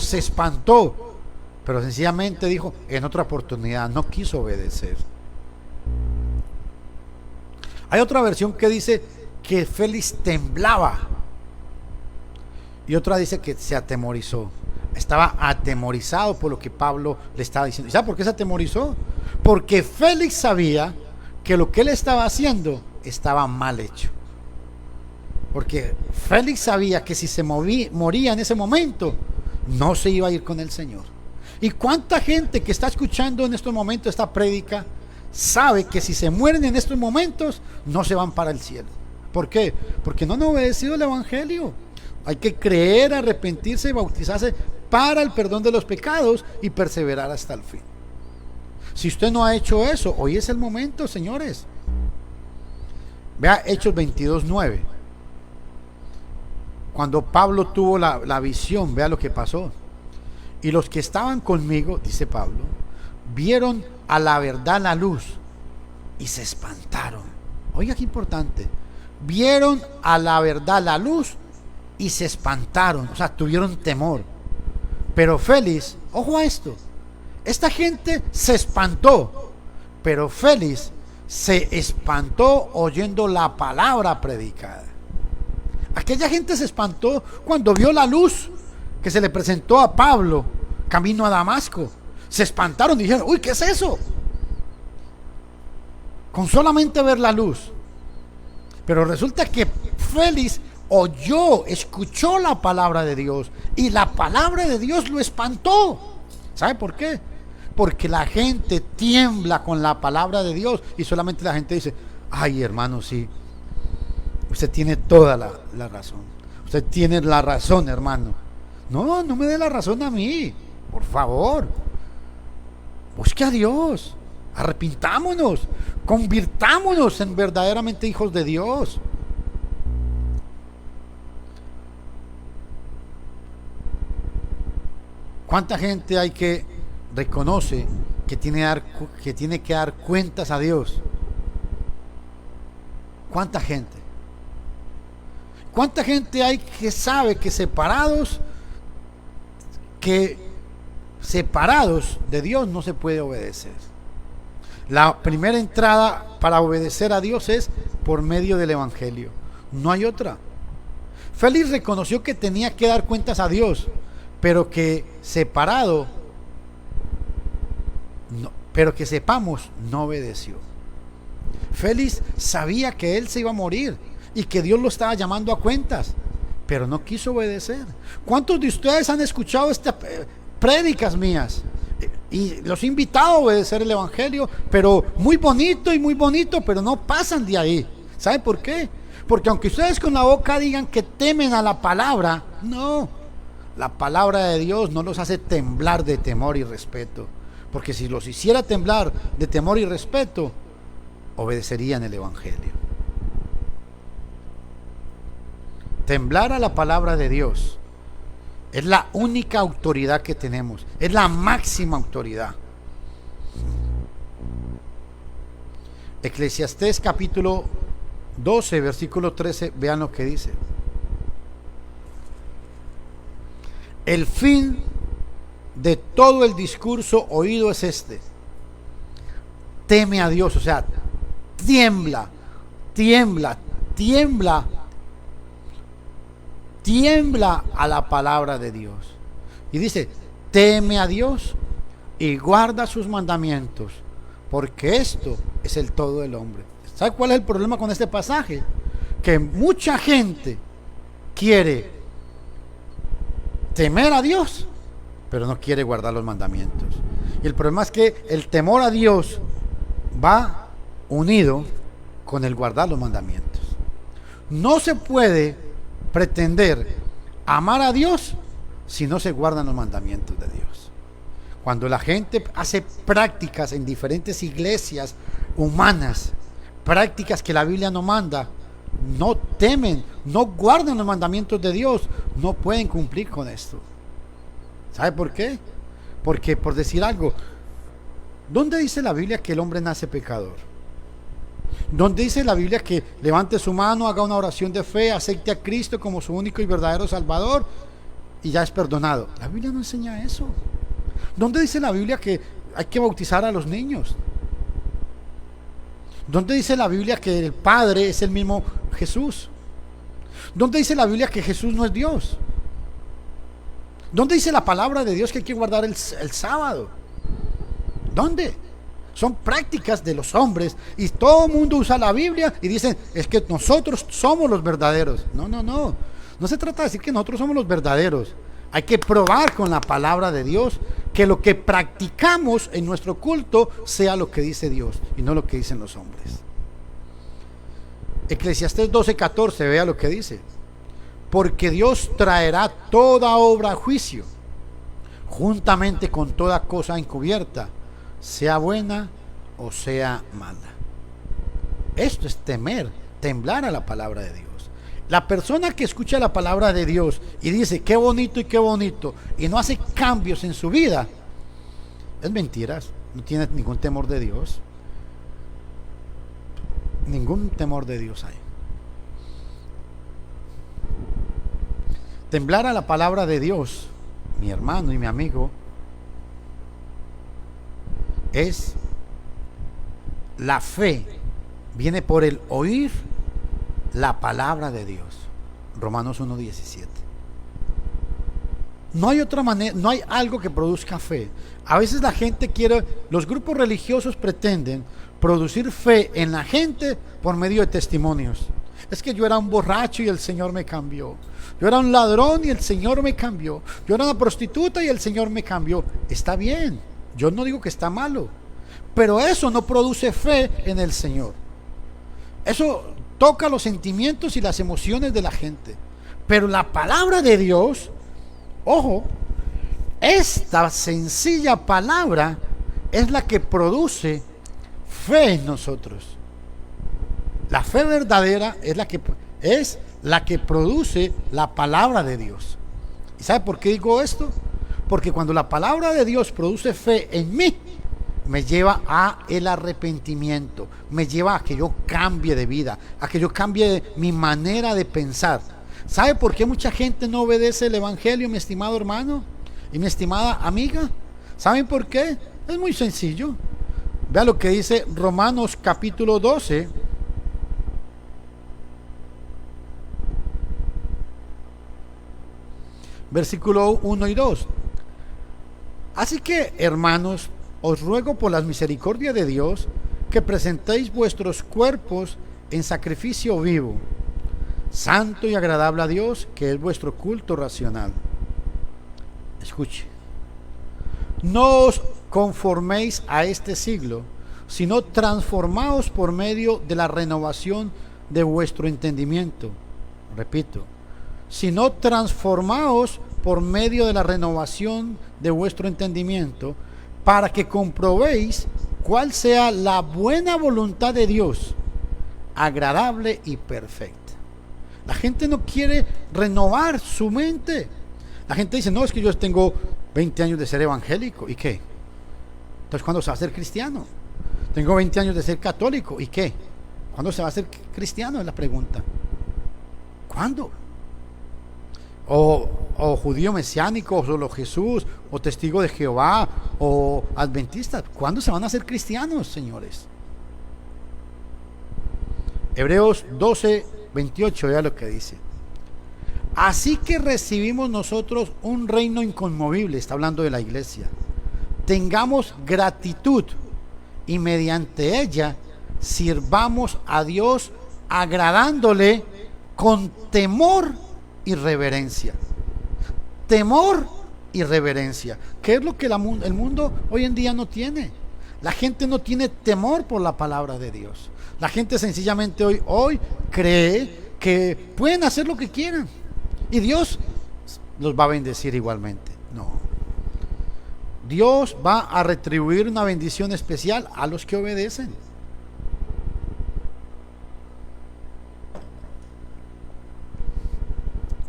se espantó, pero sencillamente dijo: en otra oportunidad. No quiso obedecer. Hay otra versión que dice que Félix temblaba, y otra dice que se atemorizó. Estaba atemorizado por lo que Pablo le estaba diciendo. ¿Y sabe por qué se atemorizó? Porque Félix sabía que lo que él estaba haciendo estaba mal hecho. Porque Félix sabía que si se moría en ese momento, no se iba a ir con el Señor. ¿Y cuánta gente que está escuchando en estos momentos esta prédica sabe que si se mueren en estos momentos no se van para el cielo? ¿Por qué? Porque no han obedecido el Evangelio. Hay que creer, arrepentirse y bautizarse para el perdón de los pecados y perseverar hasta el fin. Si usted no ha hecho eso, hoy es el momento, señores. Vea Hechos 22:9. Cuando Pablo tuvo la visión, vea lo que pasó. Y los que estaban conmigo, dice Pablo, vieron a la verdad la luz y se espantaron. Oiga qué importante. Vieron a la verdad la luz y se espantaron, o sea, tuvieron temor. Pero Félix, ojo a esto, esta gente se espantó, pero Félix se espantó oyendo la palabra predicada. Aquella gente se espantó cuando vio la luz que se le presentó a Pablo camino a Damasco. Se espantaron y dijeron, uy, ¿qué es eso? Con solamente ver la luz. Pero resulta que Félix escuchó la palabra de Dios y la palabra de Dios lo espantó. ¿Sabe por qué? Porque la gente tiembla con la palabra de Dios y solamente la gente dice, ay hermano, sí, usted tiene toda la razón. Usted tiene la razón, hermano. No, no me dé la razón a mí, por favor. Busque a Dios, arrepintámonos, convirtámonos en verdaderamente hijos de Dios. ¿Cuánta gente hay que reconoce que tiene que dar cuentas a Dios? ¿Cuánta gente? ¿Cuánta gente hay que sabe que separados de Dios no se puede obedecer? La primera entrada para obedecer a Dios es por medio del Evangelio. No hay otra. Félix reconoció que tenía que dar cuentas a Dios, pero que sepamos, no obedeció. Félix sabía que él se iba a morir y que Dios lo estaba llamando a cuentas, pero no quiso obedecer. ¿Cuántos de ustedes han escuchado estas prédicas mías? Y los he invitado a obedecer el Evangelio, pero muy bonito, pero no pasan de ahí. ¿Sabe por qué? Porque aunque ustedes con la boca digan que temen a la palabra, no, la palabra de Dios no los hace temblar de temor y respeto. Porque si los hiciera temblar de temor y respeto, obedecerían el Evangelio. Temblar a la palabra de Dios es la única autoridad que tenemos, es la máxima autoridad. Eclesiastés capítulo 12, versículo 13, vean lo que dice. El fin de todo el discurso oído es este: teme a Dios, o sea, tiembla a la palabra de Dios. Y dice, teme a Dios y guarda sus mandamientos, porque esto es el todo del hombre. ¿Sabe cuál es el problema con este pasaje? Que mucha gente quiere temer a Dios, pero no quiere guardar los mandamientos. Y el problema es que el temor a Dios va unido con el guardar los mandamientos. No se puede pretender amar a Dios si no se guardan los mandamientos de Dios. Cuando la gente hace prácticas en diferentes iglesias humanas, prácticas que la Biblia no manda, no temen, no guardan los mandamientos de Dios, no pueden cumplir con esto. ¿Sabe por qué? Porque, por decir algo, ¿dónde dice la Biblia que el hombre nace pecador? ¿Dónde dice la Biblia que levante su mano, haga una oración de fe, acepte a Cristo como su único y verdadero Salvador y ya es perdonado? La Biblia no enseña eso. ¿Dónde dice la Biblia que hay que bautizar a los niños? ¿Dónde dice la Biblia que el Padre es el mismo Jesús? ¿Dónde dice la Biblia que Jesús no es Dios? ¿Dónde dice la palabra de Dios que hay que guardar el sábado? ¿Dónde? Son prácticas de los hombres y todo el mundo usa la Biblia y dicen, es que nosotros somos los verdaderos. No se trata de decir que nosotros somos los verdaderos, Hay que probar con la palabra de Dios que lo que practicamos en nuestro culto sea lo que dice Dios y no lo que dicen los hombres. Eclesiastés 12:14, vea lo que dice: porque Dios traerá toda obra a juicio, juntamente con toda cosa encubierta, sea buena o sea mala. Esto es temblar a la palabra de Dios. La persona que escucha la palabra de Dios y dice qué bonito y no hace cambios en su vida, es mentiras, no tiene ningún temor de Dios. Ningún temor de Dios hay. Temblar a la palabra de Dios, mi hermano y mi amigo, es la fe. Viene por el oír la palabra de Dios. Romanos 1:17. No hay otra manera, no hay algo que produzca fe. A veces la gente quiere, los grupos religiosos pretenden producir fe en la gente por medio de testimonios. Es que yo era un borracho y el Señor me cambió. Yo era un ladrón y el Señor me cambió. Yo era una prostituta y el Señor me cambió. Está bien, yo no digo que está malo, pero eso no produce fe en el Señor. Eso toca los sentimientos y las emociones de la gente. Pero la palabra de Dios, ojo, esta sencilla palabra es la que produce fe en nosotros. La fe verdadera es la que produce la palabra de Dios. ¿Y sabe por qué digo esto? Porque cuando la palabra de Dios produce fe en mí, me lleva a el arrepentimiento, me lleva a que yo cambie de vida, a que yo cambie mi manera de pensar. ¿Sabe por qué mucha gente no obedece el evangelio, mi estimado hermano y mi estimada amiga? ¿Saben por qué? Es muy sencillo. Vea lo que dice Romanos capítulo 12. Versículo 1 y 2. Así que, hermanos, os ruego por las misericordias de Dios que presentéis vuestros cuerpos en sacrificio vivo, santo y agradable a Dios, que es vuestro culto racional. Escuche. No os conforméis a este siglo, sino transformaos por medio de la renovación de vuestro entendimiento. Repito, sino transformaos por medio de la renovación de vuestro entendimiento, para que comprobéis cuál sea la buena voluntad de Dios, agradable y perfecta. La gente no quiere renovar su mente. La gente dice, no, es que yo tengo 20 años de ser evangélico. ¿Y qué? Entonces, ¿cuándo se va a ser cristiano? Tengo 20 años de ser católico. ¿Y qué? ¿Cuándo se va a ser cristiano? Es la pregunta. ¿Cuándo? O judío mesiánico, o solo Jesús, o testigo de Jehová, o adventista. ¿Cuándo se van a hacer cristianos, señores? Hebreos 12:28, vea lo que dice. Así que recibimos nosotros un reino inconmovible, está hablando de la iglesia. Tengamos gratitud y mediante ella sirvamos a Dios agradándole con temor y reverencia. Temor y reverencia, que es lo que el mundo hoy en día no tiene. La gente no tiene temor por la palabra de Dios. La gente sencillamente hoy cree que pueden hacer lo que quieran y Dios los va a bendecir igualmente. No. Dios va a retribuir una bendición especial a los que obedecen.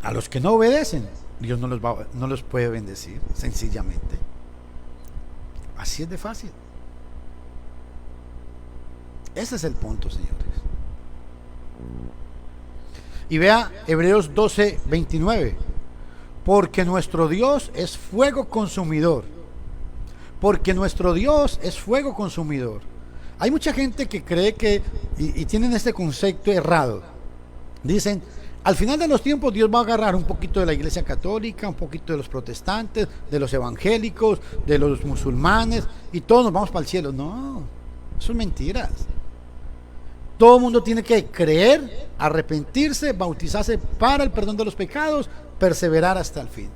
A los que no obedecen, Dios no los puede bendecir, sencillamente. Así es de fácil. Ese es el punto, señores. Y vea Hebreos 12:29. Porque nuestro Dios es fuego consumidor. Porque nuestro Dios es fuego consumidor. Hay mucha gente que cree que, y tienen este concepto errado. Dicen, al final de los tiempos Dios va a agarrar un poquito de la iglesia católica, un poquito de los protestantes, de los evangélicos, de los musulmanes, y todos nos vamos para el cielo. No, eso es mentiras. Todo el mundo tiene que creer, arrepentirse, bautizarse para el perdón de los pecados, perseverar hasta el fin.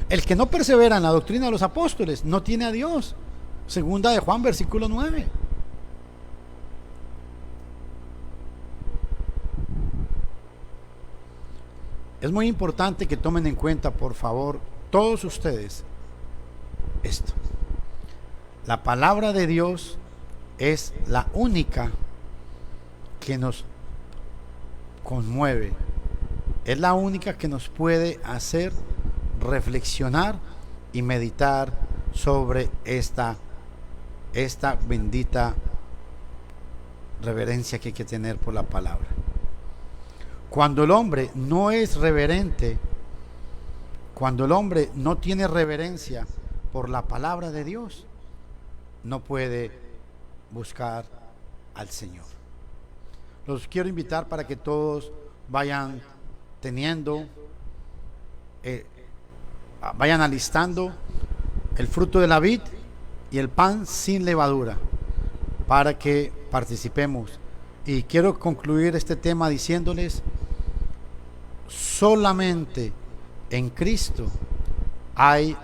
El que no persevera en la doctrina de los apóstoles no tiene a Dios. Segunda de Juan, versículo 9. Es muy importante que tomen en cuenta, por favor, todos ustedes, esto. La palabra de Dios es la única que nos conmueve. Es la única que nos puede hacer reflexionar y meditar sobre esta bendita reverencia que hay que tener por la palabra. Cuando el hombre no es reverente, cuando el hombre no tiene reverencia por la palabra de Dios, no puede buscar al Señor. Los quiero invitar para que todos vayan teniendo, vayan alistando el fruto de la vid y el pan sin levadura, para que participemos. Y quiero concluir este tema diciéndoles: solamente en Cristo hay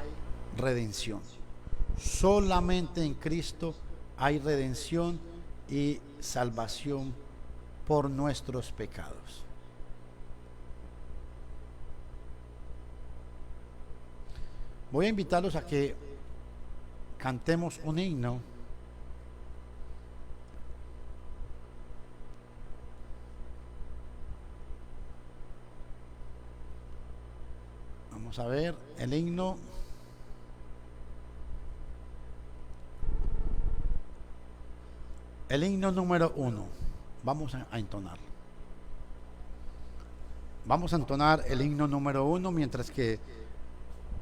redención. Solamente en Cristo hay redención y salvación por nuestros pecados. Voy a invitarlos a que cantemos un himno. Vamos a ver el himno. El himno número 1. Vamos a entonarlo. Vamos a entonar el himno número 1 mientras que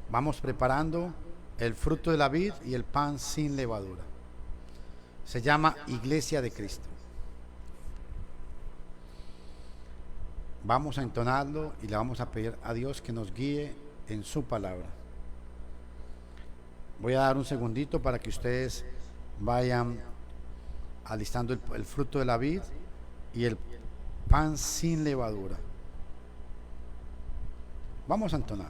vamos preparando el fruto de la vid y el pan sin levadura. Se llama Iglesia de Cristo. Vamos a entonarlo y le vamos a pedir a Dios que nos guíe en su palabra. Voy a dar un segundito para que ustedes vayan alistando el fruto de la vid y el pan sin levadura. Vamos a entonar.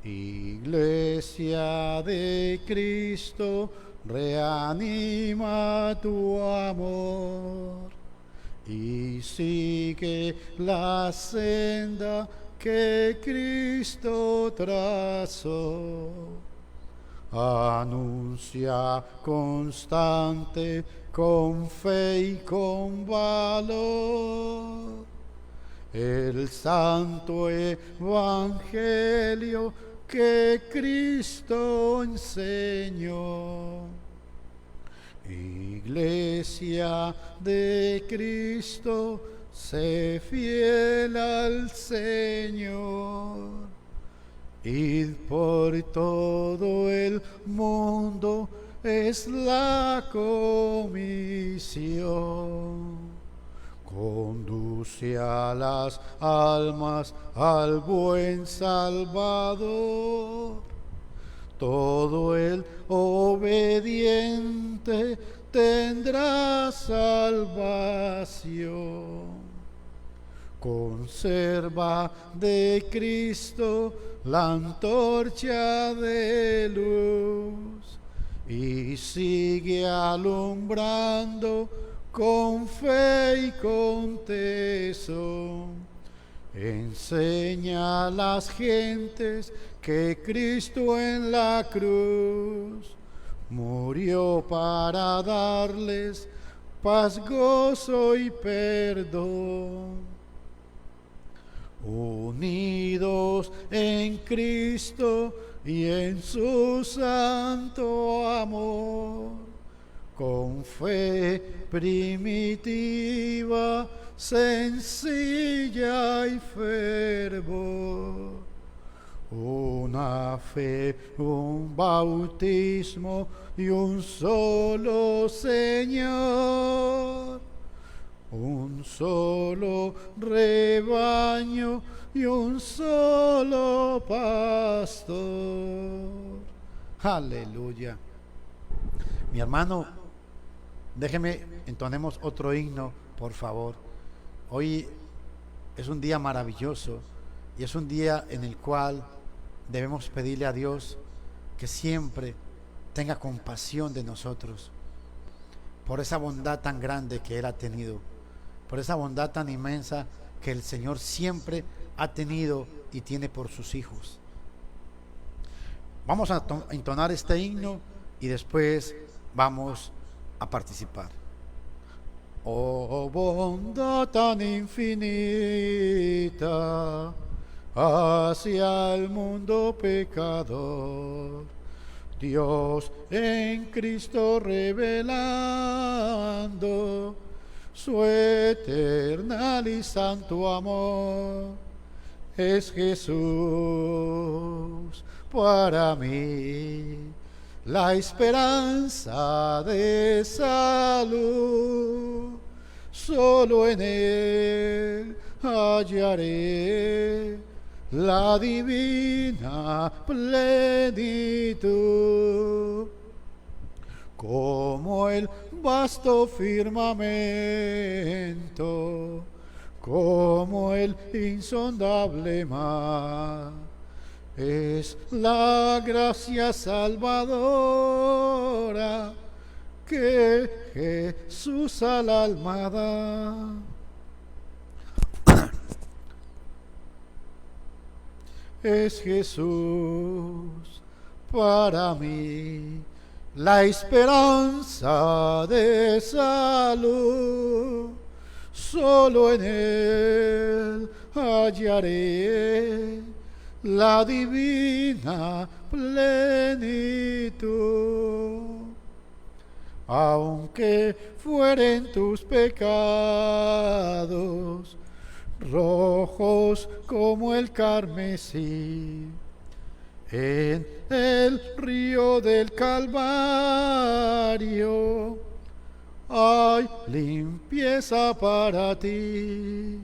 Iglesia de Cristo, reanima tu amor y sigue la senda que Cristo trazó. Anuncia constante con fe y con valor el santo evangelio que Cristo enseñó. Iglesia de Cristo, sé fiel al Señor. Id por todo el mundo, es la comisión. Conduce a las almas al buen Salvador. Todo el obediente tendrá salvación. Conserva de Cristo la antorcha de luz y sigue alumbrando con fe y con tesón. Enseña a las gentes que Cristo en la cruz murió para darles paz, gozo y perdón. Unidos en Cristo y en su santo amor, con fe primitiva, sencilla y fervor. Una fe, un bautismo y un solo Señor. Un solo rebaño y un solo pastor. Aleluya. Mi hermano, déjeme, entonemos otro himno, por favor. Hoy es un día maravilloso y es un día en el cual debemos pedirle a Dios que siempre tenga compasión de nosotros, por esa bondad tan grande que Él ha tenido, por esa bondad tan inmensa que el Señor siempre ha tenido y tiene por sus hijos. Vamos a entonar este himno y después vamos a participar. Oh, bondad tan infinita hacia el mundo pecador, Dios en Cristo revelando su eternal y santo amor. Es Jesús para mí la esperanza de salud. Solo en Él hallaré la divina plenitud. Como el vasto firmamento, como el insondable mar, es la gracia salvadora que Jesús al alma da. Es Jesús para mí la esperanza de salud. Solo en Él hallaré la divina plenitud. Aunque fueren tus pecados rojos como el carmesí, en el río del Calvario hay limpieza para ti.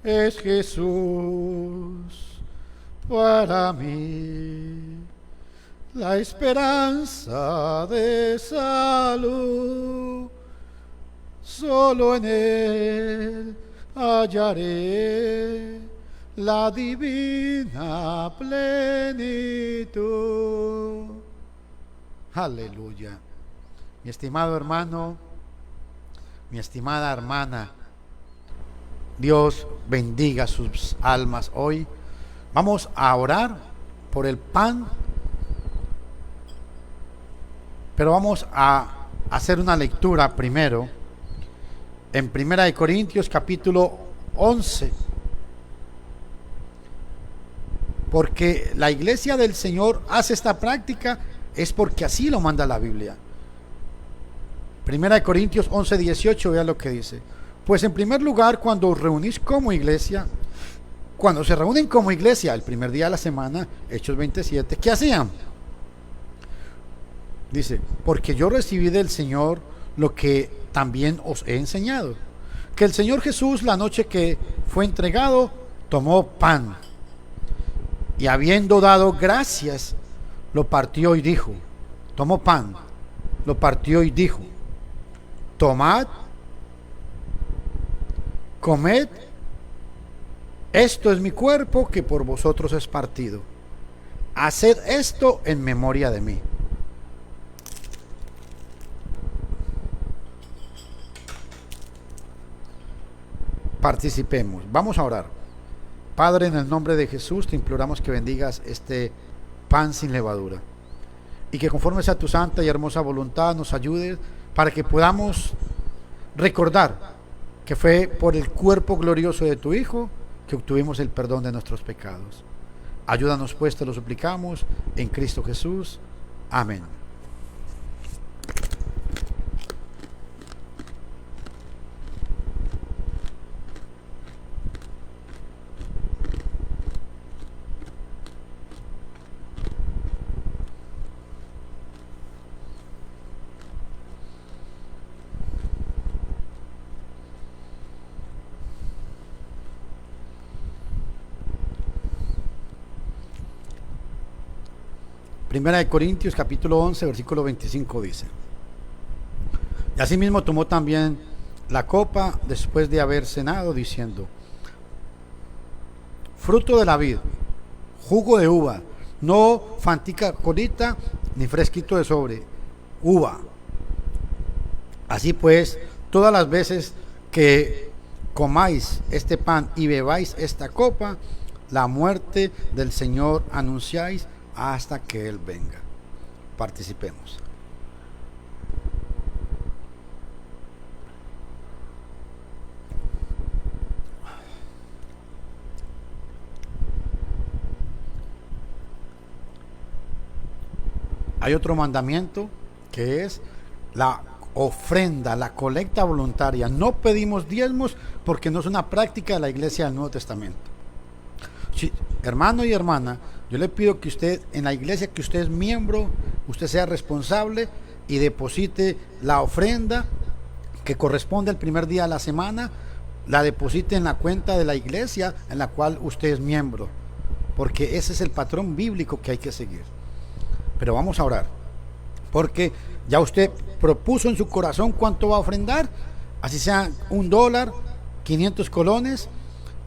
Es Jesús para mí la esperanza de salud. Solo en Él hallaré la divina plenitud. Aleluya. Mi estimado hermano, mi estimada hermana, Dios bendiga sus almas hoy. Vamos a orar por el pan, pero vamos a hacer una lectura primero en 1 Corintios capítulo 11, porque la iglesia del Señor hace esta práctica es porque así lo manda la Biblia. 1 Corintios 11, 18, vea lo que dice. Pues en primer lugar, cuando os reunís como iglesia, cuando se reúnen como iglesia el primer día de la semana, Hechos 27, ¿qué hacían? Dice, porque yo recibí del Señor lo que también os he enseñado, que el Señor Jesús, la noche que fue entregado, tomó pan y habiendo dado gracias, lo partió y dijo, tomó pan, lo partió y dijo, tomad, comed, esto es mi cuerpo que por vosotros es partido. Haced esto en memoria de mí. Participemos, vamos a orar. Padre, en el nombre de Jesús te imploramos que bendigas este pan sin levadura y que conforme a tu santa y hermosa voluntad nos ayudes para que podamos recordar que fue por el cuerpo glorioso de tu Hijo que obtuvimos el perdón de nuestros pecados. Ayúdanos pues, te lo suplicamos, en Cristo Jesús. Amén. Primera de Corintios capítulo 11 versículo 25 dice: y asimismo tomó también la copa después de haber cenado, diciendo: fruto de la vid, jugo de uva, No fantica colita ni fresquito de sobre, uva. Así pues, todas las veces que comáis este pan y bebáis esta copa, la muerte del Señor anunciáis hasta que Él venga. Participemos. Hay otro mandamiento que es la ofrenda, la colecta voluntaria. No pedimos diezmos porque no es una práctica de la iglesia del Nuevo Testamento. Sí, hermano y hermana, yo le pido que usted, en la iglesia que usted es miembro, usted sea responsable y deposite la ofrenda que corresponde al primer día de la semana, la deposite en la cuenta de la iglesia en la cual usted es miembro, porque ese es el patrón bíblico que hay que seguir. Pero vamos a orar, porque ya usted propuso en su corazón cuánto va a ofrendar, así sea $1, 500 colones,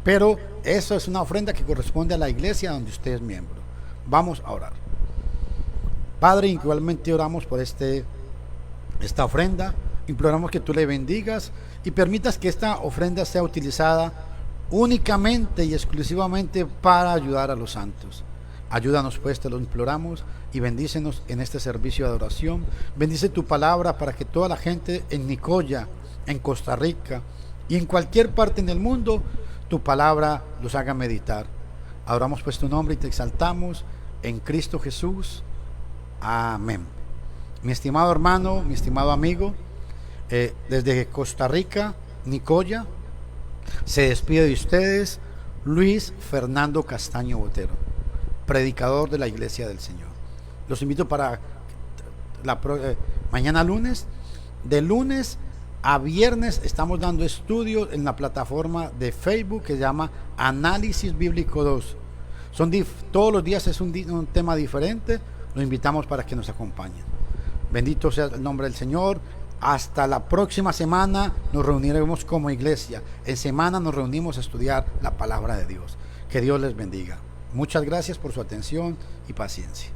pero eso es una ofrenda que corresponde a la iglesia donde usted es miembro. Vamos a orar. Padre, igualmente oramos por esta ofrenda, imploramos que tú le bendigas y permitas que esta ofrenda sea utilizada únicamente y exclusivamente para ayudar a los santos. Ayúdanos pues, te lo imploramos, y bendícenos en este servicio de adoración. Bendice tu palabra para que toda la gente en Nicoya, en Costa Rica y en cualquier parte en el mundo, tu palabra los haga meditar. Adoramos pues tu nombre y te exaltamos en Cristo Jesús. Amén. Mi estimado hermano, mi estimado amigo, desde Costa Rica, Nicoya, se despide de ustedes Luis Fernando Castaño Botero, predicador de la Iglesia del Señor. Los invito para mañana lunes. De lunes a viernes estamos dando estudios en la plataforma de Facebook que se llama Análisis Bíblico 2. Todos los días es un tema diferente. Los invitamos para que nos acompañen. Bendito sea el nombre del Señor. Hasta la próxima semana nos reuniremos como iglesia. En semana nos reunimos a estudiar la palabra de Dios. Que Dios les bendiga. Muchas gracias por su atención y paciencia.